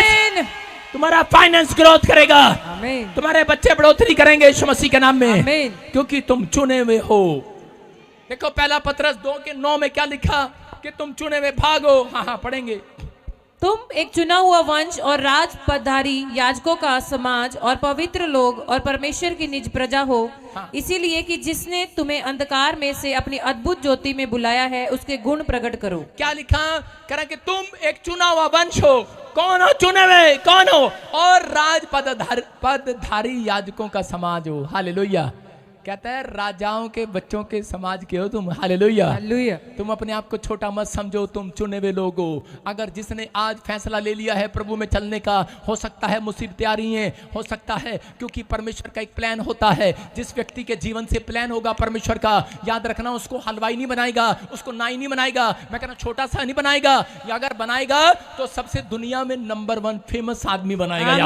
फाइनेंस ग्रोथ करेगा, आमीन, तुम्हारे बच्चे बढ़ोतरी करेंगे यीशु मसीह के नाम में, आमीन। क्योंकि तुम चुने हुए हो। देखो पहला पतरस 2:9 में क्या लिखा कि तुम चुने हुए भाग हो। हाँ पढ़ेंगे। तुम एक चुना हुआ वंश और राज पदधारी याजकों का समाज और पवित्र लोग और परमेश्वर की निज प्रजा हो, हाँ। इसीलिए कि जिसने तुम्हें अंधकार में से अपनी अद्भुत ज्योति में बुलाया है उसके गुण प्रकट करो। क्या लिखा कह रहा कि तुम एक चुना हुआ वंश हो। कौन हो चुने हुए? कौन हो? और राज पदधारी याजकों का समाज हो। हालेलुया। कहता है राजाओं के बच्चों के समाज के हो तुम। हालेलुया। हालेलुया। तुम अपने आप को छोटा मत समझो, तुम चुने हुए लोग हो। अगर जिसने आज फैसला ले लिया है प्रभु में चलने का, हो सकता है मुसीबतें आ रही हैं, हो सकता है, क्योंकि परमेश्वर का एक प्लान होता है। जिस व्यक्ति के जीवन से प्लान होगा परमेश्वर का, याद रखना उसको हलवाई नहीं बनाएगा, उसको नाई नहीं बनाएगा, मैं कहना छोटा सा नहीं बनाएगा, या अगर बनाएगा तो सबसे दुनिया में नंबर 1 फेमस आदमी बनाएगा।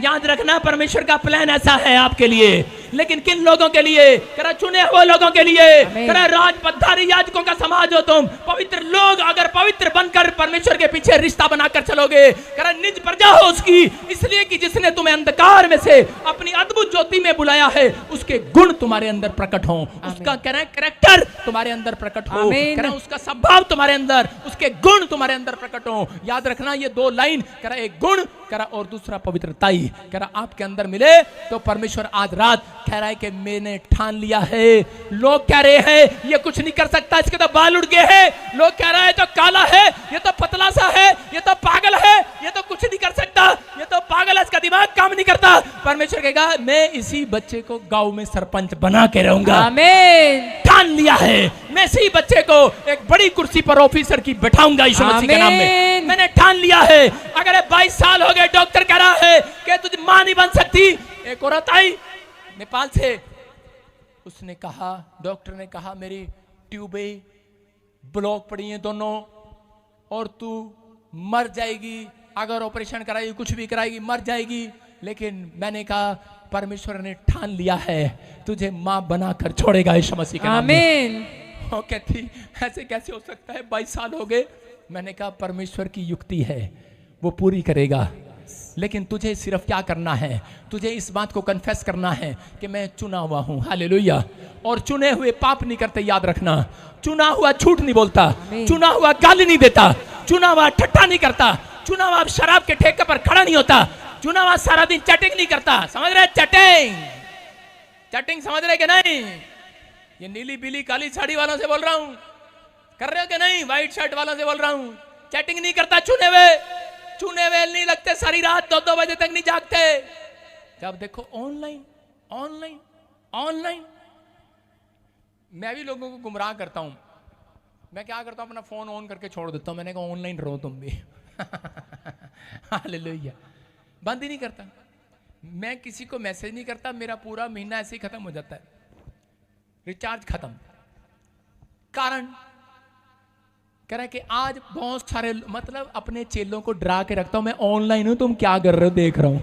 याद रखना परमेश्वर का प्लान ऐसा है आपके लिए। लेकिन किन लोगों के लिए? करा चुने हुए लोगों के लिए। करा राज पदधारी याजकों का समाज हो तुम, पवित्र लोग। अगर पवित्र बनकर परमेश्वर के पीछे रिश्ता बनाकर चलोगे, करा निज प्रजा हो उसकी, इसलिए कि जिसने तुम्हें अंधकार में से अपनी अद्भुत ज्योति में बुलाया है उसके गुण तुम्हारे अंदर प्रकट हो, उसका कैरेक्टर तुम्हारे अंदर प्रकट हो, करा उसका स्वभाव तुम्हारे अंदर, उसके गुण तुम्हारे अंदर प्रकट हो। याद रखना ये 2 लाइन, करा एक गुण करा और दूसरा पवित्रताई करा आपके अंदर मिले तो परमेश्वर आज रात कह रहा है कि मैंने ठान लिया है। लोग कह रहे हैं ये कुछ नहीं कर सकता, इसके तो बाल उड़ गए हैं। लोग कह रहे हैं तो काला है, ये तो पतला सा है, ये तो पागल है, ये तो कुछ नहीं कर सकता, ये तो पागल है, इसका दिमाग काम नहीं करता। परमेश्वर कहेगा मैं इसी बच्चे को गांव में सरपंच बना के रहूंगा। आमीन। ठान लिया है मैं इसी बच्चे को एक बड़ी कुर्सी पर ऑफिसर की बैठाऊंगा यीशु मसीह के नाम में। मैंने ठान लिया है। अगर 22 साल हो गए डॉक्टर कह रहा है कि तुझे मां नहीं बन सकती। एक औरत आई नेपाल से, उसने कहा, डॉक्टर ने कहा मेरी ट्यूबें ब्लॉक पड़ी हैं दोनों और तू मर जाएगी, अगर ऑपरेशन कराएगी कुछ भी कराएगी मर जाएगी। लेकिन मैंने कहा परमेश्वर ने ठान लिया है तुझे मां बनाकर छोड़ेगा यीशु मसीह के नाम में। आमीन। वो कहती ऐसे कैसे हो सकता है, 22 साल हो गए। मैंने कहा परमेश्वर की युक्ति है, वो पूरी करेगा। लेकिन तुझे सिर्फ क्या करना है, तुझे इस बात को कन्फेस करना है कि मैं चुना हुआ हूं। हालेलुया। और चुने हुए पाप नहीं करते, याद रखना। चुना हुआ झूठ नहीं बोलता, चुना हुआ गाली नहीं देता, चुना हुआ ठट्ठा नहीं करता, चुना हुआ शराब के ठेके पर खड़ा नहीं होता, चुना हुआ सारा दिन चैटिंग नहीं करता। समझ रहे? चैटिंग चैटिंग समझ रहे कि नहीं? ये नीली पीली काली साड़ी वालों से बोल रहा हूं, कर रहे हो कि नहीं? व्हाइट शर्ट वालों से बोल रहा हूं, चैटिंग नहीं करता। चुने हुए नहीं लगते, सारी रात 2-2 बजे तक नहीं जागते। जब देखो ऑनलाइन ऑनलाइन ऑनलाइन। मैं भी लोगों को गुमराह करता हूं। मैं क्या करता हूं, अपना फोन ऑन करके छोड़ देता हूं। मैंने कहा ऑनलाइन रहो तुम भी। हालेलुया। बंद ही नहीं करता। मैं किसी को मैसेज नहीं करता, मेरा पूरा महीना ऐसे ही खत्म हो जाता है, रिचार्ज खत्म। कारण कह रहा है कि आज बहुत सारे, मतलब अपने चेलों को डरा के रखता हूं, मैं ऑनलाइन हूं, तुम क्या कर रहे हो देख रहा हूं।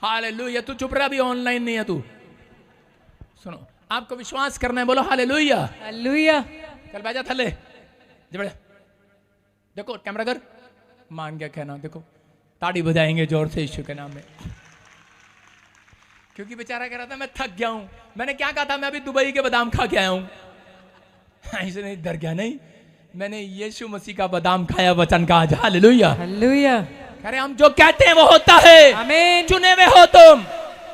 हालेलुया। तू चुप रहा, भी ऑनलाइन नहीं है तू। सुनो, आपको विश्वास करना है, बोलो हालेलुया। हालेलुया। चल बैठा थले, देखो कैमरा कर, मान गया कहना, देखो ताड़ी बजाएंगे जोर से यीशु के नाम में। क्योंकि बेचारा कह रहा था मैं थक गया हूं। मैंने क्या कहा था, मैं अभी दुबई के बादाम खा के आया हूं। इसने डर गया, नहीं मैंने यीशु मसीह का बादाम खाया, वचन का। आज हालेलुया हालेलुया। अरे हम जो कहते हैं वो होता है। आमीन। चुने हुए हो तुम,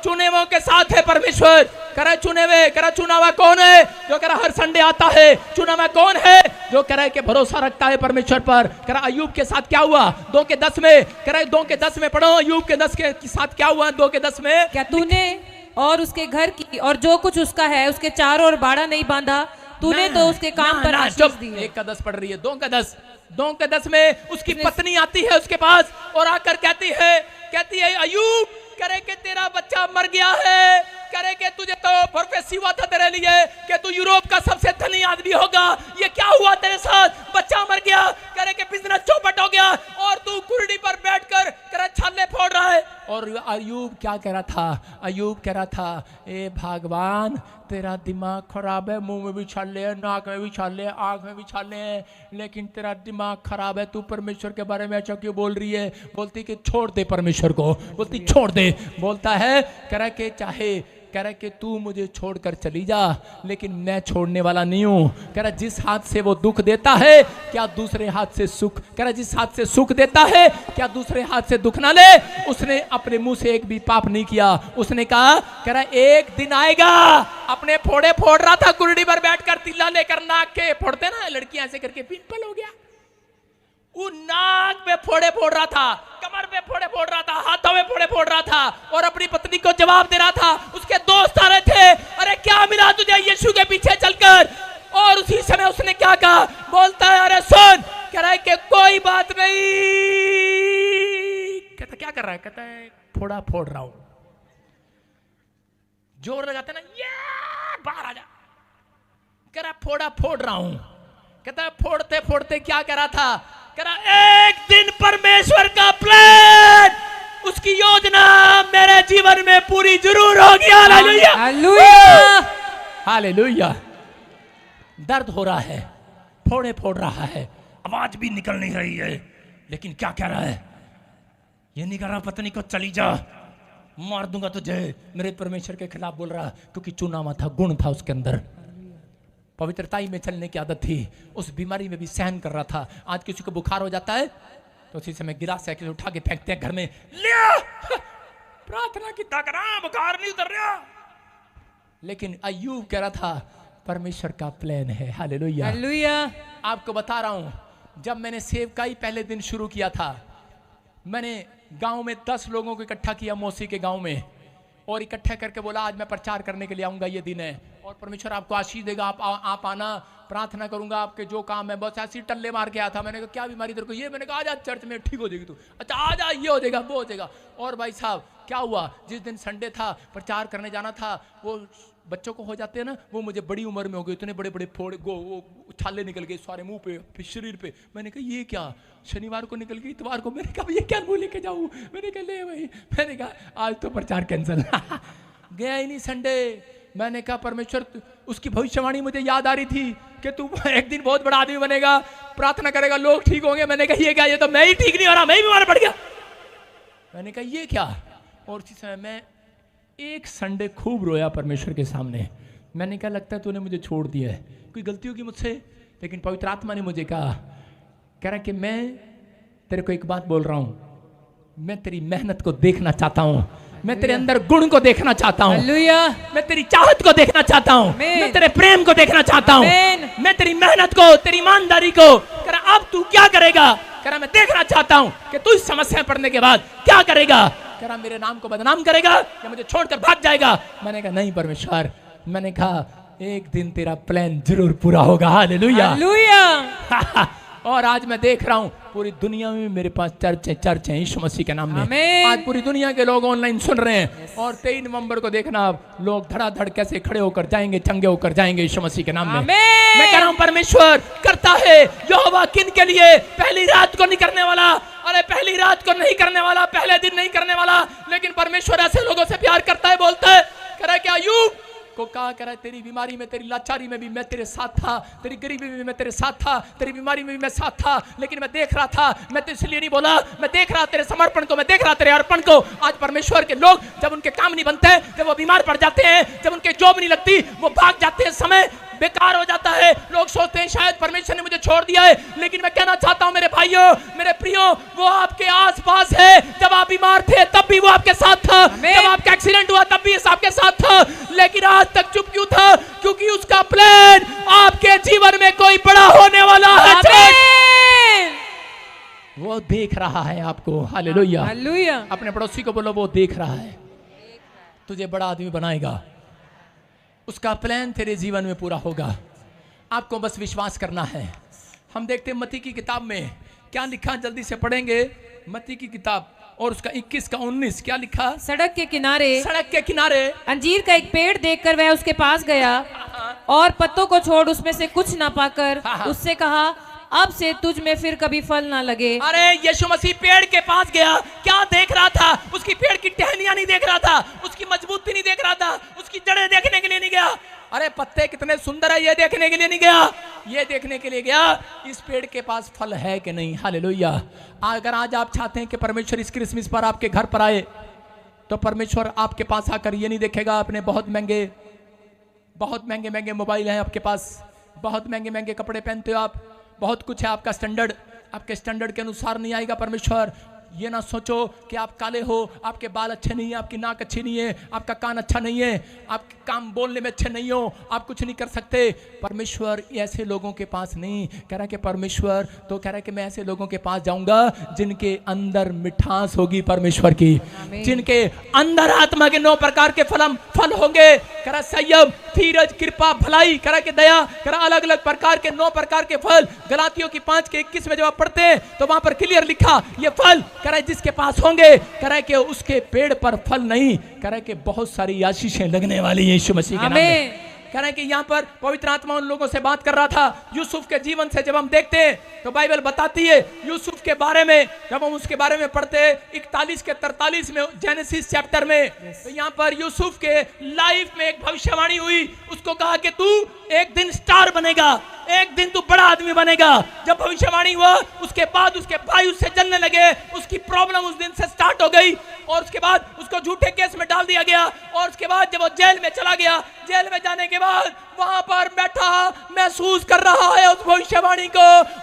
चुने हुए के साथ है परमेश्वर। करे चुने हुए, करा चुना हुआ कौन है जो करा हर संडे आता है? चुना हुआ कौन है जो कह रहा है कि भरोसा रखता है परमेश्वर पर? करा अय्यूब के साथ क्या हुआ? 2:10 में, करा 2:10 में पढ़ो, अय्यूब के 10 के साथ क्या हुआ? 2:10 में, क्या तूने और उसके घर की और जो कुछ उसका है उसके चारों ओर बाड़ा नहीं बांधा, तूने तो उसके काम पर आशीष दी है। 1:10 पढ़ रही है, 2:10 में उसकी पत्नी आती है उसके पास और आकर कहती है अय्यूब करे कि तेरा बच्चा मर गया है, करे कि तुझे तो प्रोफेसी हुआ था तेरे लिए कि तू यूरोप का सबसे धनी आदमी होगा, ये क्या हुआ तेरे साथ? बच्चा मर गया, करे कि बिजनेस चौपट हो गया और तू कुर्सी पर बैठकर करे छाले फोड़ रहा है। और अयूब क्या कह रहा था? अयूब कह रहा था, ए भगवान तेरा दिमाग खराब है, मुंह में भी छाले हैं, नाक में भी छाले हैं, आँख में भी छाले हैं, लेकिन तेरा दिमाग खराब है, तू परमेश्वर के बारे में अच्छा क्यों बोल रही है? बोलती कि छोड़ दे परमेश्वर को, बोलती छोड़ दे। बोलता है कह रहा कि चाहे कह रहा कि तू मुझे छोड़कर चली जा, लेकिन मैं छोड़ने वाला नहीं हूं। कह रहा जिस हाथ से वो दुख देता है क्या दूसरे हाथ से सुख, कह रहा जिस हाथ से सुख देता है क्या दूसरे हाथ से दुख ना ले। उसने अपने मुंह से एक भी पाप नहीं किया। उसने कहा कह रहा एक दिन आएगा, अपने फोड़े फोड़ रहा था कुर्डी पर बैठकर, तिल्ला लेकर, नाक के फोड़ते ना लड़कियां ऐसे करके, पिंपल हो गया, वो नाक पे फोड़े फोड़ रहा था, कमर पे फोड़े फोड़ रहा था, हाथों में फोड़े फोड़ रहा था, और अपनी पत्नी को जवाब दे रहा था। उसके दोस्त आ रहे थे, अरे क्या मिला तुझे यीशु के पीछे चलकर? और उसी समय उसने क्या कहा? बोलता है अरे सुन, कह रहा है कि कोई बात नहीं। कहता क्या कर रहा है? कहता है फोड़ा फोड़ रहा हूं। जोर लगाते ना, ये बाहर आ जा। कह रहा फोड़ा फोड़ रहा हूं। कहता है फोड़ते फोड़ते क्या कर रहा था? कह रहा एक दिन परमेश्वर का प्लान, उसकी योजना मेरे जीवन में पूरी जरूर होगी। Hallelujah, hallelujah, hallelujah. दर्द हो रहा है, फोड़े फोड़ रहा है, आवाज भी निकल नहीं रही है, लेकिन क्या कह रहा है? ये नहीं कह रहा पत्नी को चली जा, मार दूंगा तुझे। मेरे परमेश्वर के खिलाफ बोल रहा, क्योंकि चुना हुआ था, गुण था उसके अंदर, पवित्रताई में चलने की आदत थी, उस बीमारी में भी सहन कर रहा था। आज किसी को बुखार हो जाता है तो उसी समय गिलास से उठा के फेंकते हैं घर में, लिया प्रार्थना की ताकत, बुखार नहीं उतर रहा। लेकिन अय्यूब कह रहा था परमेश्वर का प्लान है। Hallelujah, hallelujah. आपको बता रहा हूं, जब मैंने सेवकाई पहले दिन शुरू किया था, मैंने गांव में 10 लोगों को इकट्ठा किया, मौसी के गांव में, और इकट्ठा करके बोला आज मैं प्रचार करने के लिए आऊंगा, ये दिन है और परमेश्वर आपको आशीष देगा, आप आना, प्रार्थना करूंगा, आपके जो काम है। बहुत ऐसी टल्ले मार के आया था। मैंने कहा क्या बीमारी तेरे को? ये मैंने कहा आजा चर्च में, ठीक हो जाएगी तू। अच्छा आजा, ये हो जाएगा, वो हो जाएगा। और भाई साहब क्या हुआ, जिस दिन संडे था, प्रचार करने जाना था, वो बच्चों को हो जाते हैं ना, वो मुझे बड़ी उम्र में हो गए, इतने बड़े बड़े फोड़े वो छाले निकल गए सारे मुंह पे, शरीर पे। मैंने कहा ये क्या? शनिवार को निकल गई, इतवार को मैंने कहा ये क्या मुंह लेके जाऊँ? मैंने कहा ले भाई, मैंने कहा आज तो प्रचार कैंसिल गया ही नहीं संडे। मैंने कहा परमेश्वर, उसकी भविष्यवाणी मुझे याद आ रही थी कि तू एक दिन बहुत बड़ा आदमी बनेगा, प्रार्थना करेगा, लोग ठीक होंगे। मैंने कहा ये क्या? ये तो मैं ही ठीक नहीं हो रहा, मैं ही बीमार पड़ गया। मैंने कहा ये क्या? और उसी समय मैं एक संडे खूब रोया परमेश्वर के सामने। मैंने कहा लगता है तूने मुझे छोड़ दिया है, कोई गलती होगी मुझसे। लेकिन पवित्र आत्मा ने मुझे कहा, कह रहा कि मैं तेरे को एक बात बोल रहा हूं, मैं तेरी मेहनत को देखना चाहता हूं, मैं तेरे अंदर गुण को देखना चाहता हूं, मैं तेरी चाहत को देखना चाहता हूं, मैं तेरे प्रेम को देखना चाहता हूं, मैं तेरी मेहनत को, तेरी ईमानदारी को। कह रहा अब तू क्या करेगा? कह रहा मैं देखना चाहता हूं कि तू इस समस्या में पड़ने के बाद क्या करेगा। कह रहा मेरे नाम को बदनाम करेगा या मुझे छोड़कर भाग जाएगा। मैंने कहा नहीं परमेश्वर, मैंने कहा एक दिन तेरा प्लान जरूर पूरा होगा। Hallelujah, hallelujah. और आज मैं देख रहा हूं पूरी दुनिया में मेरे पास चर्च है यीशु मसीह के नाम में। आज पूरी दुनिया के लोग ऑनलाइन सुन रहे हैं, और 23 नवंबर को देखना आप लोग धड़ाधड़ कैसे खड़े होकर जाएंगे, चंगे होकर जाएंगे यीशु मसीह के नाम में। मैं कह रहा हूं परमेश्वर करता है यहोवा किन के लिए? पहली रात को नहीं करने वाला, अरे पहली रात को नहीं करने वाला, पहले दिन नहीं करने वाला, लेकिन परमेश्वर ऐसे लोगों से प्यार करता है। बोलता है कह रहा है क्या अय्यूब को कहा, कह रहा है तेरी बीमारी में, तेरी लाचारी में भी मैं तेरे साथ था, तेरी गरीबी में भी मैं तेरे साथ था, तेरी बीमारी में भी मैं साथ था, लेकिन मैं देख रहा था, मैं तो इसलिए नहीं बोला, मैं देख रहा तेरे समर्पण को, मैं देख रहा तेरे अर्पण को। आज परमेश्वर के लोग जब उनके काम नहीं बनते हैं, जब वो बीमार पड़ जाते हैं, जब उनके जॉब नहीं लगती, वो भाग जाते हैं, समय बेकार हो जाता है, लोग सोचते हैं शायद परमेश्वर ने मुझे छोड़ दिया है। लेकिन मैं कहना चाहता हूं मेरे भाइयों, मेरे प्रियो, वो आपके आसपास है। जब आप बीमार थे तब भी वो आपके साथ था, जब आपका एक्सीडेंट हुआ तब भी आपके साथ था, लेकिन आज तक चुप क्यों था? क्योंकि उसका प्लान आपके जीवन में कोई बड़ा होने वाला है। वो देख रहा है आपको। Hallelujah, hallelujah. अपने पड़ोसी को बोलो वो देख रहा है, तुझे बड़ा आदमी बनाएगा, उसका प्लान तेरे जीवन में पूरा होगा। आपको बस विश्वास करना है। हम देखते हैं मत्ती की किताब में क्या लिखा, जल्दी से पढ़ेंगे मत्ती की किताब और उसका 21 का 19 क्या लिखा? सड़क के किनारे अंजीर का एक पेड़ देखकर वह उसके पास गया और पत्तों को छोड़ उसमें से कुछ ना पाकर उससे कहा अब से तुझ में फिर कभी फल ना लगे। अरे यीशु मसीह पेड़ के पास गया, क्या देख रहा था? उसकी पेड़ की टहनियां नहीं देख रहा था, उसकी मजबूती नहीं देख रहा था, उसकी जड़ें देखने के लिए नहीं गया। अरे पत्ते कितने सुंदर है ये देखने के लिए नहीं गया, ये देखने के लिए गया इस पेड़ के पास फल है कि नहीं। हालेलुया। अगर आज आप चाहते हैं कि परमेश्वर इस क्रिसमस पर आपके घर पर आए, तो परमेश्वर आपके पास आकर ये नहीं देखेगा आपने बहुत महंगे मोबाइल हैं आपके पास, बहुत महंगे कपड़े पहनते हो आप, बहुत कुछ है आपका स्टैंडर्ड, आपके स्टैंडर्ड के अनुसार नहीं आएगा परमेश्वर। ये ना सोचो कि आप काले हो, आपके बाल अच्छे नहीं है, आपकी नाक अच्छी नहीं है, आपका कान अच्छा नहीं है, आप काम बोलने में अच्छे नहीं हो, आप कुछ नहीं कर सकते। परमेश्वर ऐसे लोगों के पास नहीं कह रहा कि परमेश्वर तो कह रहा है कि मैं ऐसे लोगों के पास जाऊंगा जिनके अंदर मिठास होगी परमेश्वर की, जिनके अंदर आत्मा के 9 प्रकार के फल होंगे। कह रहा संयम, धीरज, कृपा, भलाई, कह रहा कि दया, कह रहा अलग अलग प्रकार के 9 प्रकार के फल। गलातियों की 5:21 में जब आप पढ़ते हैं तो वहां पर क्लियर लिखा ये फल कह रहा है जिसके पास होंगे, कह रहा है कि उसके पेड़ पर फल नहीं, कह रहा है कि बहुत सारी आशीषें लगने वाली है यीशु मसीह के नाम में। कह रहा है कि यहाँ पर पवित्र आत्मा उन लोगों से बात कर रहा था। यूसुफ के जीवन से जब हम देखते हैं तो बाइबल बताती है यूसुफ के बारे में, जब हम उसके बारे में पढ़ते हैं 41 के 43 में जेनेसिस चैप्टर में, तो यहाँ पर यूसुफ के लाइफ में एक भविष्यवाणी हुई। उसको कहा कि तू एक दिन स्टार बनेगा, एक दिन तू बड़ा आदमी बनेगा। जब भविष्यवाणी हुआ उसके बाद उसके भाई उससे जलने लगे, उसकी प्रॉब्लम उस दिन से स्टार्ट हो गई और उसके बाद उसको झूठे केस में डाल दिया गया। और उसके बाद जब वो जेल में चला गया, जेल में जाने के बाद वहां पर बैठा महसूस कर रहा है उस भविष्यवाणी को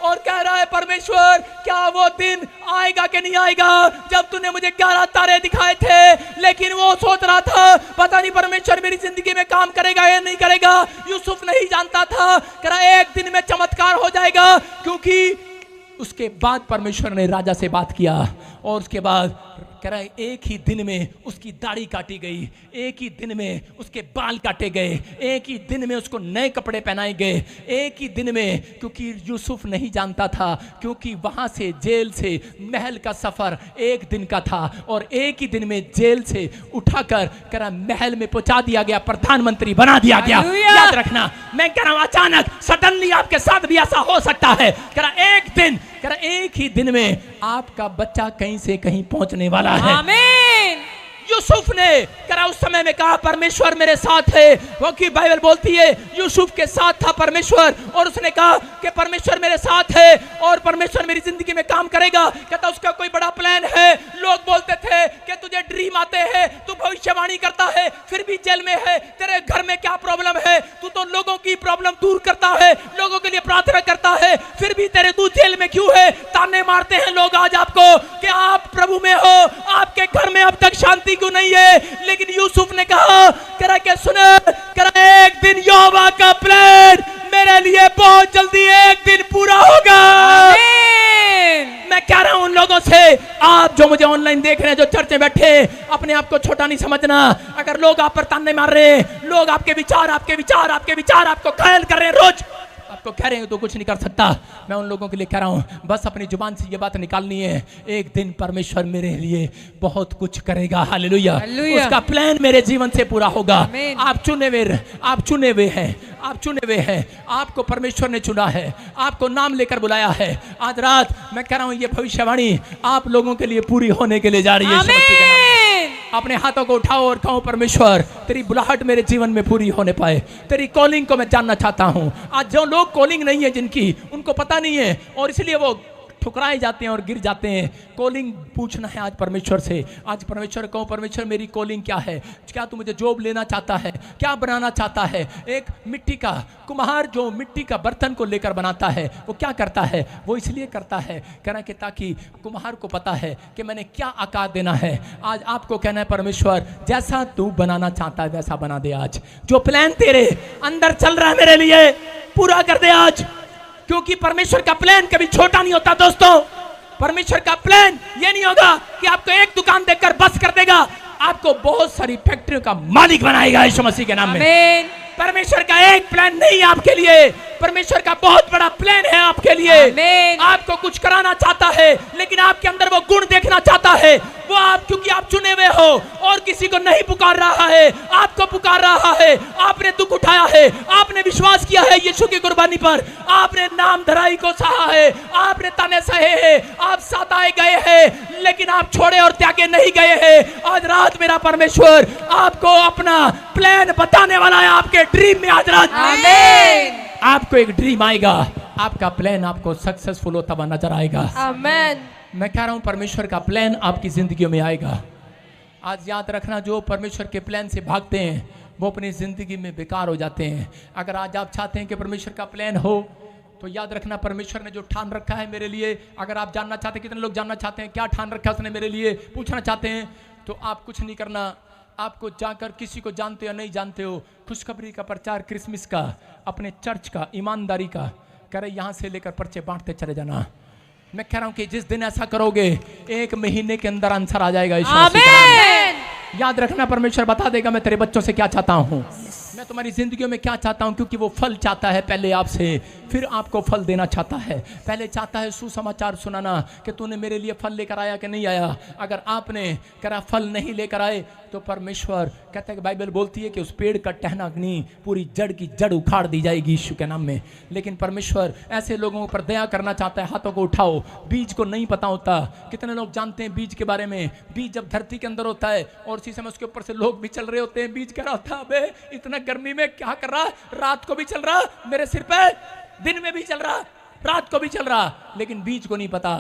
और कह रहा है परमेश्वर क्या वो दिन आएगा कि नहीं आएगा जब तूने मुझे 11 तारे दिखाए थे। लेकिन वो सोच रहा था पता नहीं परमेश्वर मेरी जिंदगी में काम करेगा या नहीं करेगा। यूसुफ नहीं जानता था कह रहा एक दिन में चमत्कार हो जाएगा, क्योंकि उसके बाद परमेश्वर ने राजा से बात किया और उसके बाद कह रहा है एक ही दिन में उसकी दाढ़ी काटी गई, एक ही दिन में उसके बाल काटे गए, एक ही दिन में उसको नए कपड़े पहनाए गए, एक ही दिन में। क्योंकि यूसुफ नहीं जानता था, क्योंकि वहां से जेल से महल का सफर एक दिन का था और एक ही दिन में जेल से उठाकर कह रहा महल में पहुंचा दिया गया, प्रधानमंत्री बना दिया गया। याद रखना, मैं कह रहा हूं अचानक सडनली आपके साथ भी ऐसा हो सकता है। कह रहा एक दिन, कह रहा एक ही दिन में आपका बच्चा कहीं से कहीं पहुंचने वाला है। आमीन। यूसुफ ने करा उस समय में कहा परमेश्वर मेरे साथ है, क्योंकि बाइबल बोलती है यूसुफ के साथ था परमेश्वर और उसने कहा कि परमेश्वर मेरे साथ है और परमेश्वर मेरी जिंदगी में काम करेगा। कहता उसका कोई बड़ा प्लान है। लोग बोलते थे कि तुझे ड्रीम आते हैं, तू भविष्यवाणी करता है, फिर भी जेल में है, तेरे घर में क्या प्रॉब्लम है, तू तो लोगों की प्रॉब्लम दूर करता है, लोगों के लिए प्रार्थना करता है, फिर भी तेरे तू जेल में क्यों है। ताने मारते हैं लोग आज आपको कि आप प्रभु में हो, आपके घर में अब तक शांति क्यों नहीं है। लेकिन यूसुफ ने कहा करा के सुने, करा एक दिन यहोवा का प्लान मेरे लिए बहुत जल्दी एक दिन पूरा होगा। मैं कह रहा हूं उन लोगों से, आप जो मुझे ऑनलाइन देख रहे हैं, जो चर्च में बैठे, अपने आप को छोटा नहीं समझना। अगर लोग आप पर ताने मार रहे हैं, लोग आपके विचार आपको घायल कर रहे हैं, रोज आपको कह रहे हैं तो कुछ नहीं कर सकता। मैं उन लोगों के लिए कह रहा हूं बस अपनी जुबान से ये बात निकालनी है, एक दिन परमेश्वर मेरे लिए बहुत कुछ करेगा। हालेलुया। उसका प्लान मेरे जीवन से पूरा होगा। आप चुने हुए हैं, आपको परमेश्वर ने चुना है, आपको नाम लेकर बुलाया है। आज रात मैं कह रहा हूं ये भविष्यवाणी आप लोगों के लिए पूरी होने के लिए जा रही है। अपने हाथों को उठाओ और कहो परमेश्वर तेरी बुलाहट मेरे जीवन में पूरी होने पाए, तेरी कॉलिंग को मैं जानना चाहता हूं। आज जो लोग कॉलिंग नहीं है जिनकी, उनको पता नहीं है और इसलिए वो ठुकराए जाते हैं और गिर जाते हैं। कॉलिंग पूछना है आज परमेश्वर से। आज परमेश्वर कहो परमेश्वर मेरी कॉलिंग क्या है, क्या तू मुझे जॉब लेना चाहता है, क्या बनाना चाहता है। एक मिट्टी का कुम्हार जो मिट्टी का बर्तन को लेकर बनाता है वो क्या करता है, वो इसलिए करता है कहना कि ताकि कुम्हार को पता है कि मैंने क्या आकार देना है। आज आपको कहना है परमेश्वर जैसा तू बनाना चाहता है वैसा बना दे। आज जो प्लान तेरे अंदर चल रहा है मेरे लिए पूरा कर दे आज, क्योंकि परमेश्वर का प्लान कभी छोटा नहीं होता दोस्तों। परमेश्वर का प्लान ये नहीं होगा कि आपको एक दुकान देकर बस कर देगा, आपको बहुत सारी फैक्ट्रियों का मालिक बनाएगा यीशु मसीह के नाम में। परमेश्वर का एक प्लान नहीं है आपके लिए, परमेश्वर का बहुत बड़ा प्लान है आपके लिए। आपको कुछ कराना चाहता है, लेकिन आपके अंदर वो गुण देखना चाहता है। वो आप क्योंकि आप चुने हुए हो और किसी किसी को नहीं पुकार रहा है, आपको पुकार रहा है। आपने दुख उठाया है, आपने विश्वास किया है यीशु की कुर्बानी पर, आपने नाम धराई को सहा है, आपने ताने सहे हैं, आप सताए गए हैं, लेकिन आप छोड़े और त्यागे नहीं गए हैं। आज रात मेरा परमेश्वर आपको अपना प्लान बताने वाला है। आपके ड्रीम में आज रात आमीन। आपको एक ड्रीम आएगा, आपका प्लान आपको सक्सेसफुल होता हुआ नजर आएगा। आमीन। मैं कह रहा हूं परमेश्वर का प्लान आपकी जिंदगी में आएगा। आज याद रखना, जो परमेश्वर के प्लान से भागते हैं वो अपनी जिंदगी में बेकार हो जाते हैं। अगर आज आप चाहते हैं कि परमेश्वर का प्लान हो तो याद रखना, परमेश्वर ने जो ठान रखा है मेरे लिए, अगर आप जानना चाहते हैं, कितने लोग जानना चाहते हैं क्या ठान रखा है उसने मेरे लिए, पूछना चाहते हैं, तो आप कुछ नहीं करना। आपको जाकर किसी को जानते हो नहीं जानते हो, खुशखबरी का प्रचार क्रिसमस का, अपने चर्च का, ईमानदारी का, कह रहे यहाँ से लेकर पर्चे बांटते चले जाना। मैं कह रहा हूं कि जिस दिन ऐसा करोगे 1 महीने के अंदर आंसर आ जाएगा। आमीन। याद रखना, परमेश्वर बता देगा मैं तेरे बच्चों से क्या चाहता हूं, मैं तुम्हारी जिंदगियों में क्या चाहता हूं, क्योंकि वो फल चाहता है पहले आपसे, फिर आपको फल देना चाहता है। पहले चाहता है सुसमाचार सुनाना कि तूने मेरे लिए फल लेकर आया कि नहीं आया। अगर आपने कहा फल नहीं लेकर आए तो परमेश्वर कहता है कि बाइबल बोलती है कि उस पेड़ का टहना अग्नि पूरी जड़ की जड़ उखाड़ दी जाएगी यीशु के नाम में। लेकिन परमेश्वर ऐसे लोगों पर दया करना चाहता है। हाथों को उठाओ। बीज को नहीं पता होता, कितने लोग जानते हैं बीज के बारे में? बीज जब धरती के अंदर होता है और उसी समय उसके ऊपर से लोग भी चल रहे होते हैं, बीज कह रहा होता है अबे इतना गर्मी में क्या कर रहा, रात को भी चल रहा मेरे सिर पे, दिन में भी चल रहा, रात को भी चल रहा। लेकिन बीज को नहीं पता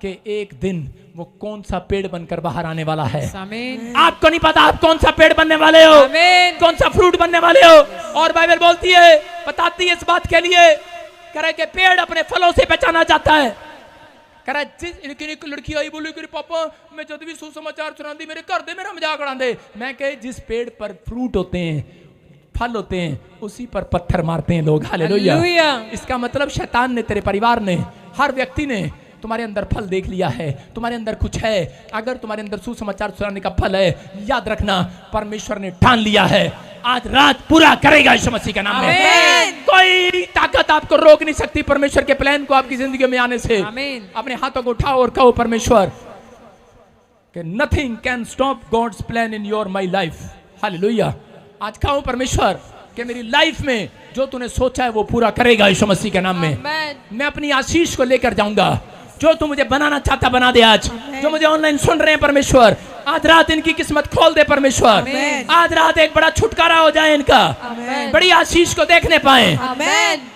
कि एक दिन वो कौन सा पेड़ बनकर बाहर आने वाला है। आमीन। आपको नहीं पता आप कौन सा पेड़ बनने वाले हो, आमीन। कौन सा फ्रूट बनने वाले हो। और बाइबल बोलती है, बताती है इस बात के लिए, कह रहा है कि पेड़ अपने फलों से पहचाना जाता है। कह रहा है एक लड़की आई बोली कि पापा मैं जब भी सुसमाचार सुनाती मेरे घर दे मेरा मजाक उड़ाते। मैं कहे जिस पेड़ पर फ्रूट होते हैं, फल होते हैं, उसी पर पत्थर मारते हैं लोग। हालेलुया। इसका मतलब शैतान ने, तेरे परिवार ने, हर व्यक्ति ने तुम्हारे अंदर फल देख लिया है, तुम्हारे अंदर कुछ है। अगर तुम्हारे अंदर सुसमाचार सुनाने का फल है, याद रखना परमेश्वर ने ठान लिया है आज रात पूरा करेगा यीशु मसीह के नाम में। कोई ताकत आपको रोक नहीं सकती परमेश्वर के प्लान को आपकी जिंदगी में आने से। आमीन। अपने हाथों को उठाओ और कहो परमेश्वर कि nothing can stop God's plan in your my life. Hallelujah. आज कहो परमेश्वर कि मेरी लाइफ में जो तूने सोचा है वो पूरा करेगा यीशु मसीह के नाम में। मैं अपनी आशीष को लेकर जाऊंगा। जो तू मुझे बनाना चाहता बना दे। आज जो मुझे ऑनलाइन सुन रहे हैं परमेश्वर, आज रात इनकी किस्मत खोल दे परमेश्वर। आज रात एक बड़ा छुटकारा हो जाए इनका, बड़ी आशीष को देखने पाए,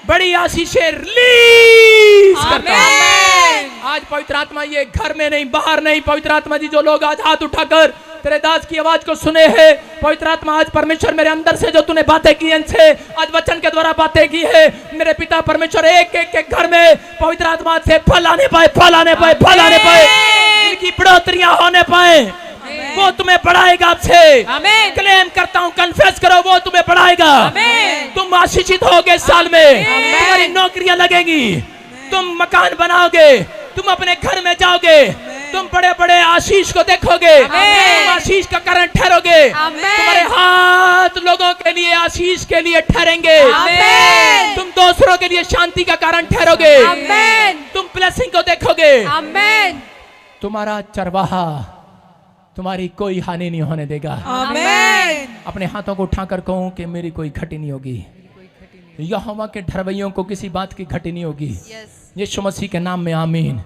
बड़ी आशीषें रिलीज करता हूं। आज पवित्र आत्मा ये घर में नहीं बाहर नहीं, पवित्र आत्मा जी जो लोग आज हाथ उठाकर तेरे दास की आवाज को सुने हैं, पवित्र आत्मा आज परमेश्वर मेरे अंदर से जो तूने बातें की इनसे, आज वचन के द्वारा बातें की है मेरे पिता परमेश्वर, एक एक के घर में पवित्र आत्मा से फल आने पाए, फल आने पाए, फल आने पाए, इनकी बढ़ोतरियां होने पाए। वो तुम्हें बढ़ाएगा आपसे। क्लेम करता हूँ, कन्फेस करो, वो तुम्हें बढ़ाएगा। तुम आशीषित होगे इस साल में, तुम्हारी नौकरियां लगेगी, तुम मकान बनाओगे, तुम अपने घर में जाओगे, तुम बड़े बड़े आशीष को देखोगे, तुम आशीष का कारण ठहरोगे, तुम्हारे हाथ लोगों के लिए आशीष के लिए ठहरेंगे, तुम दूसरों के लिए शांति का कारण ठहरोगे, तुम ब्लेसिंग को देखोगे, तुम्हारा चरवाहा तुम्हारी कोई हानि नहीं होने देगा। अपने हाथों को उठाकर कहूं कि मेरी कोई घटी नहीं होगी, यहोवा के ठहरवैयों को किसी बात की घटी नहीं होगी। यीशु मसीह के नाम में आमीन।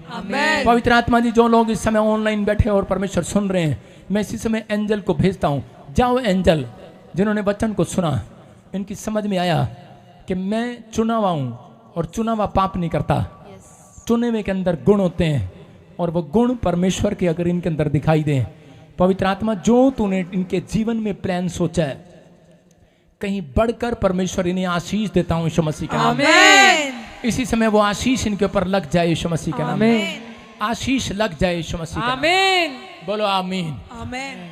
पवित्र आत्मा जी जो लोग इस समय ऑनलाइन बैठे और परमेश्वर सुन रहे हैं, मैं इसी समय एंजल को भेजता हूँ। जाओ एंजल जिन्होंने वचन को सुना, इनकी समझ में आया कि मैं चुना हुआ हूँ और चुना हुआ पाप नहीं करता। चुने हुए के अंदर गुण होते हैं और वो गुण परमेश्वर के अगर इनके अंदर दिखाई दें, पवित्र आत्मा जो तूने इनके जीवन में प्लान सोचा है कहीं बढ़कर परमेश्वर इन्हें आशीष देता हूँ यीशु मसीह के नाम में। इसी समय वो आशीष इनके ऊपर लग जाए यीशु मसीह के नाम में। आशीष लग जाए यीशु मसीह के नाम में। बोलो आमीन। आमीन।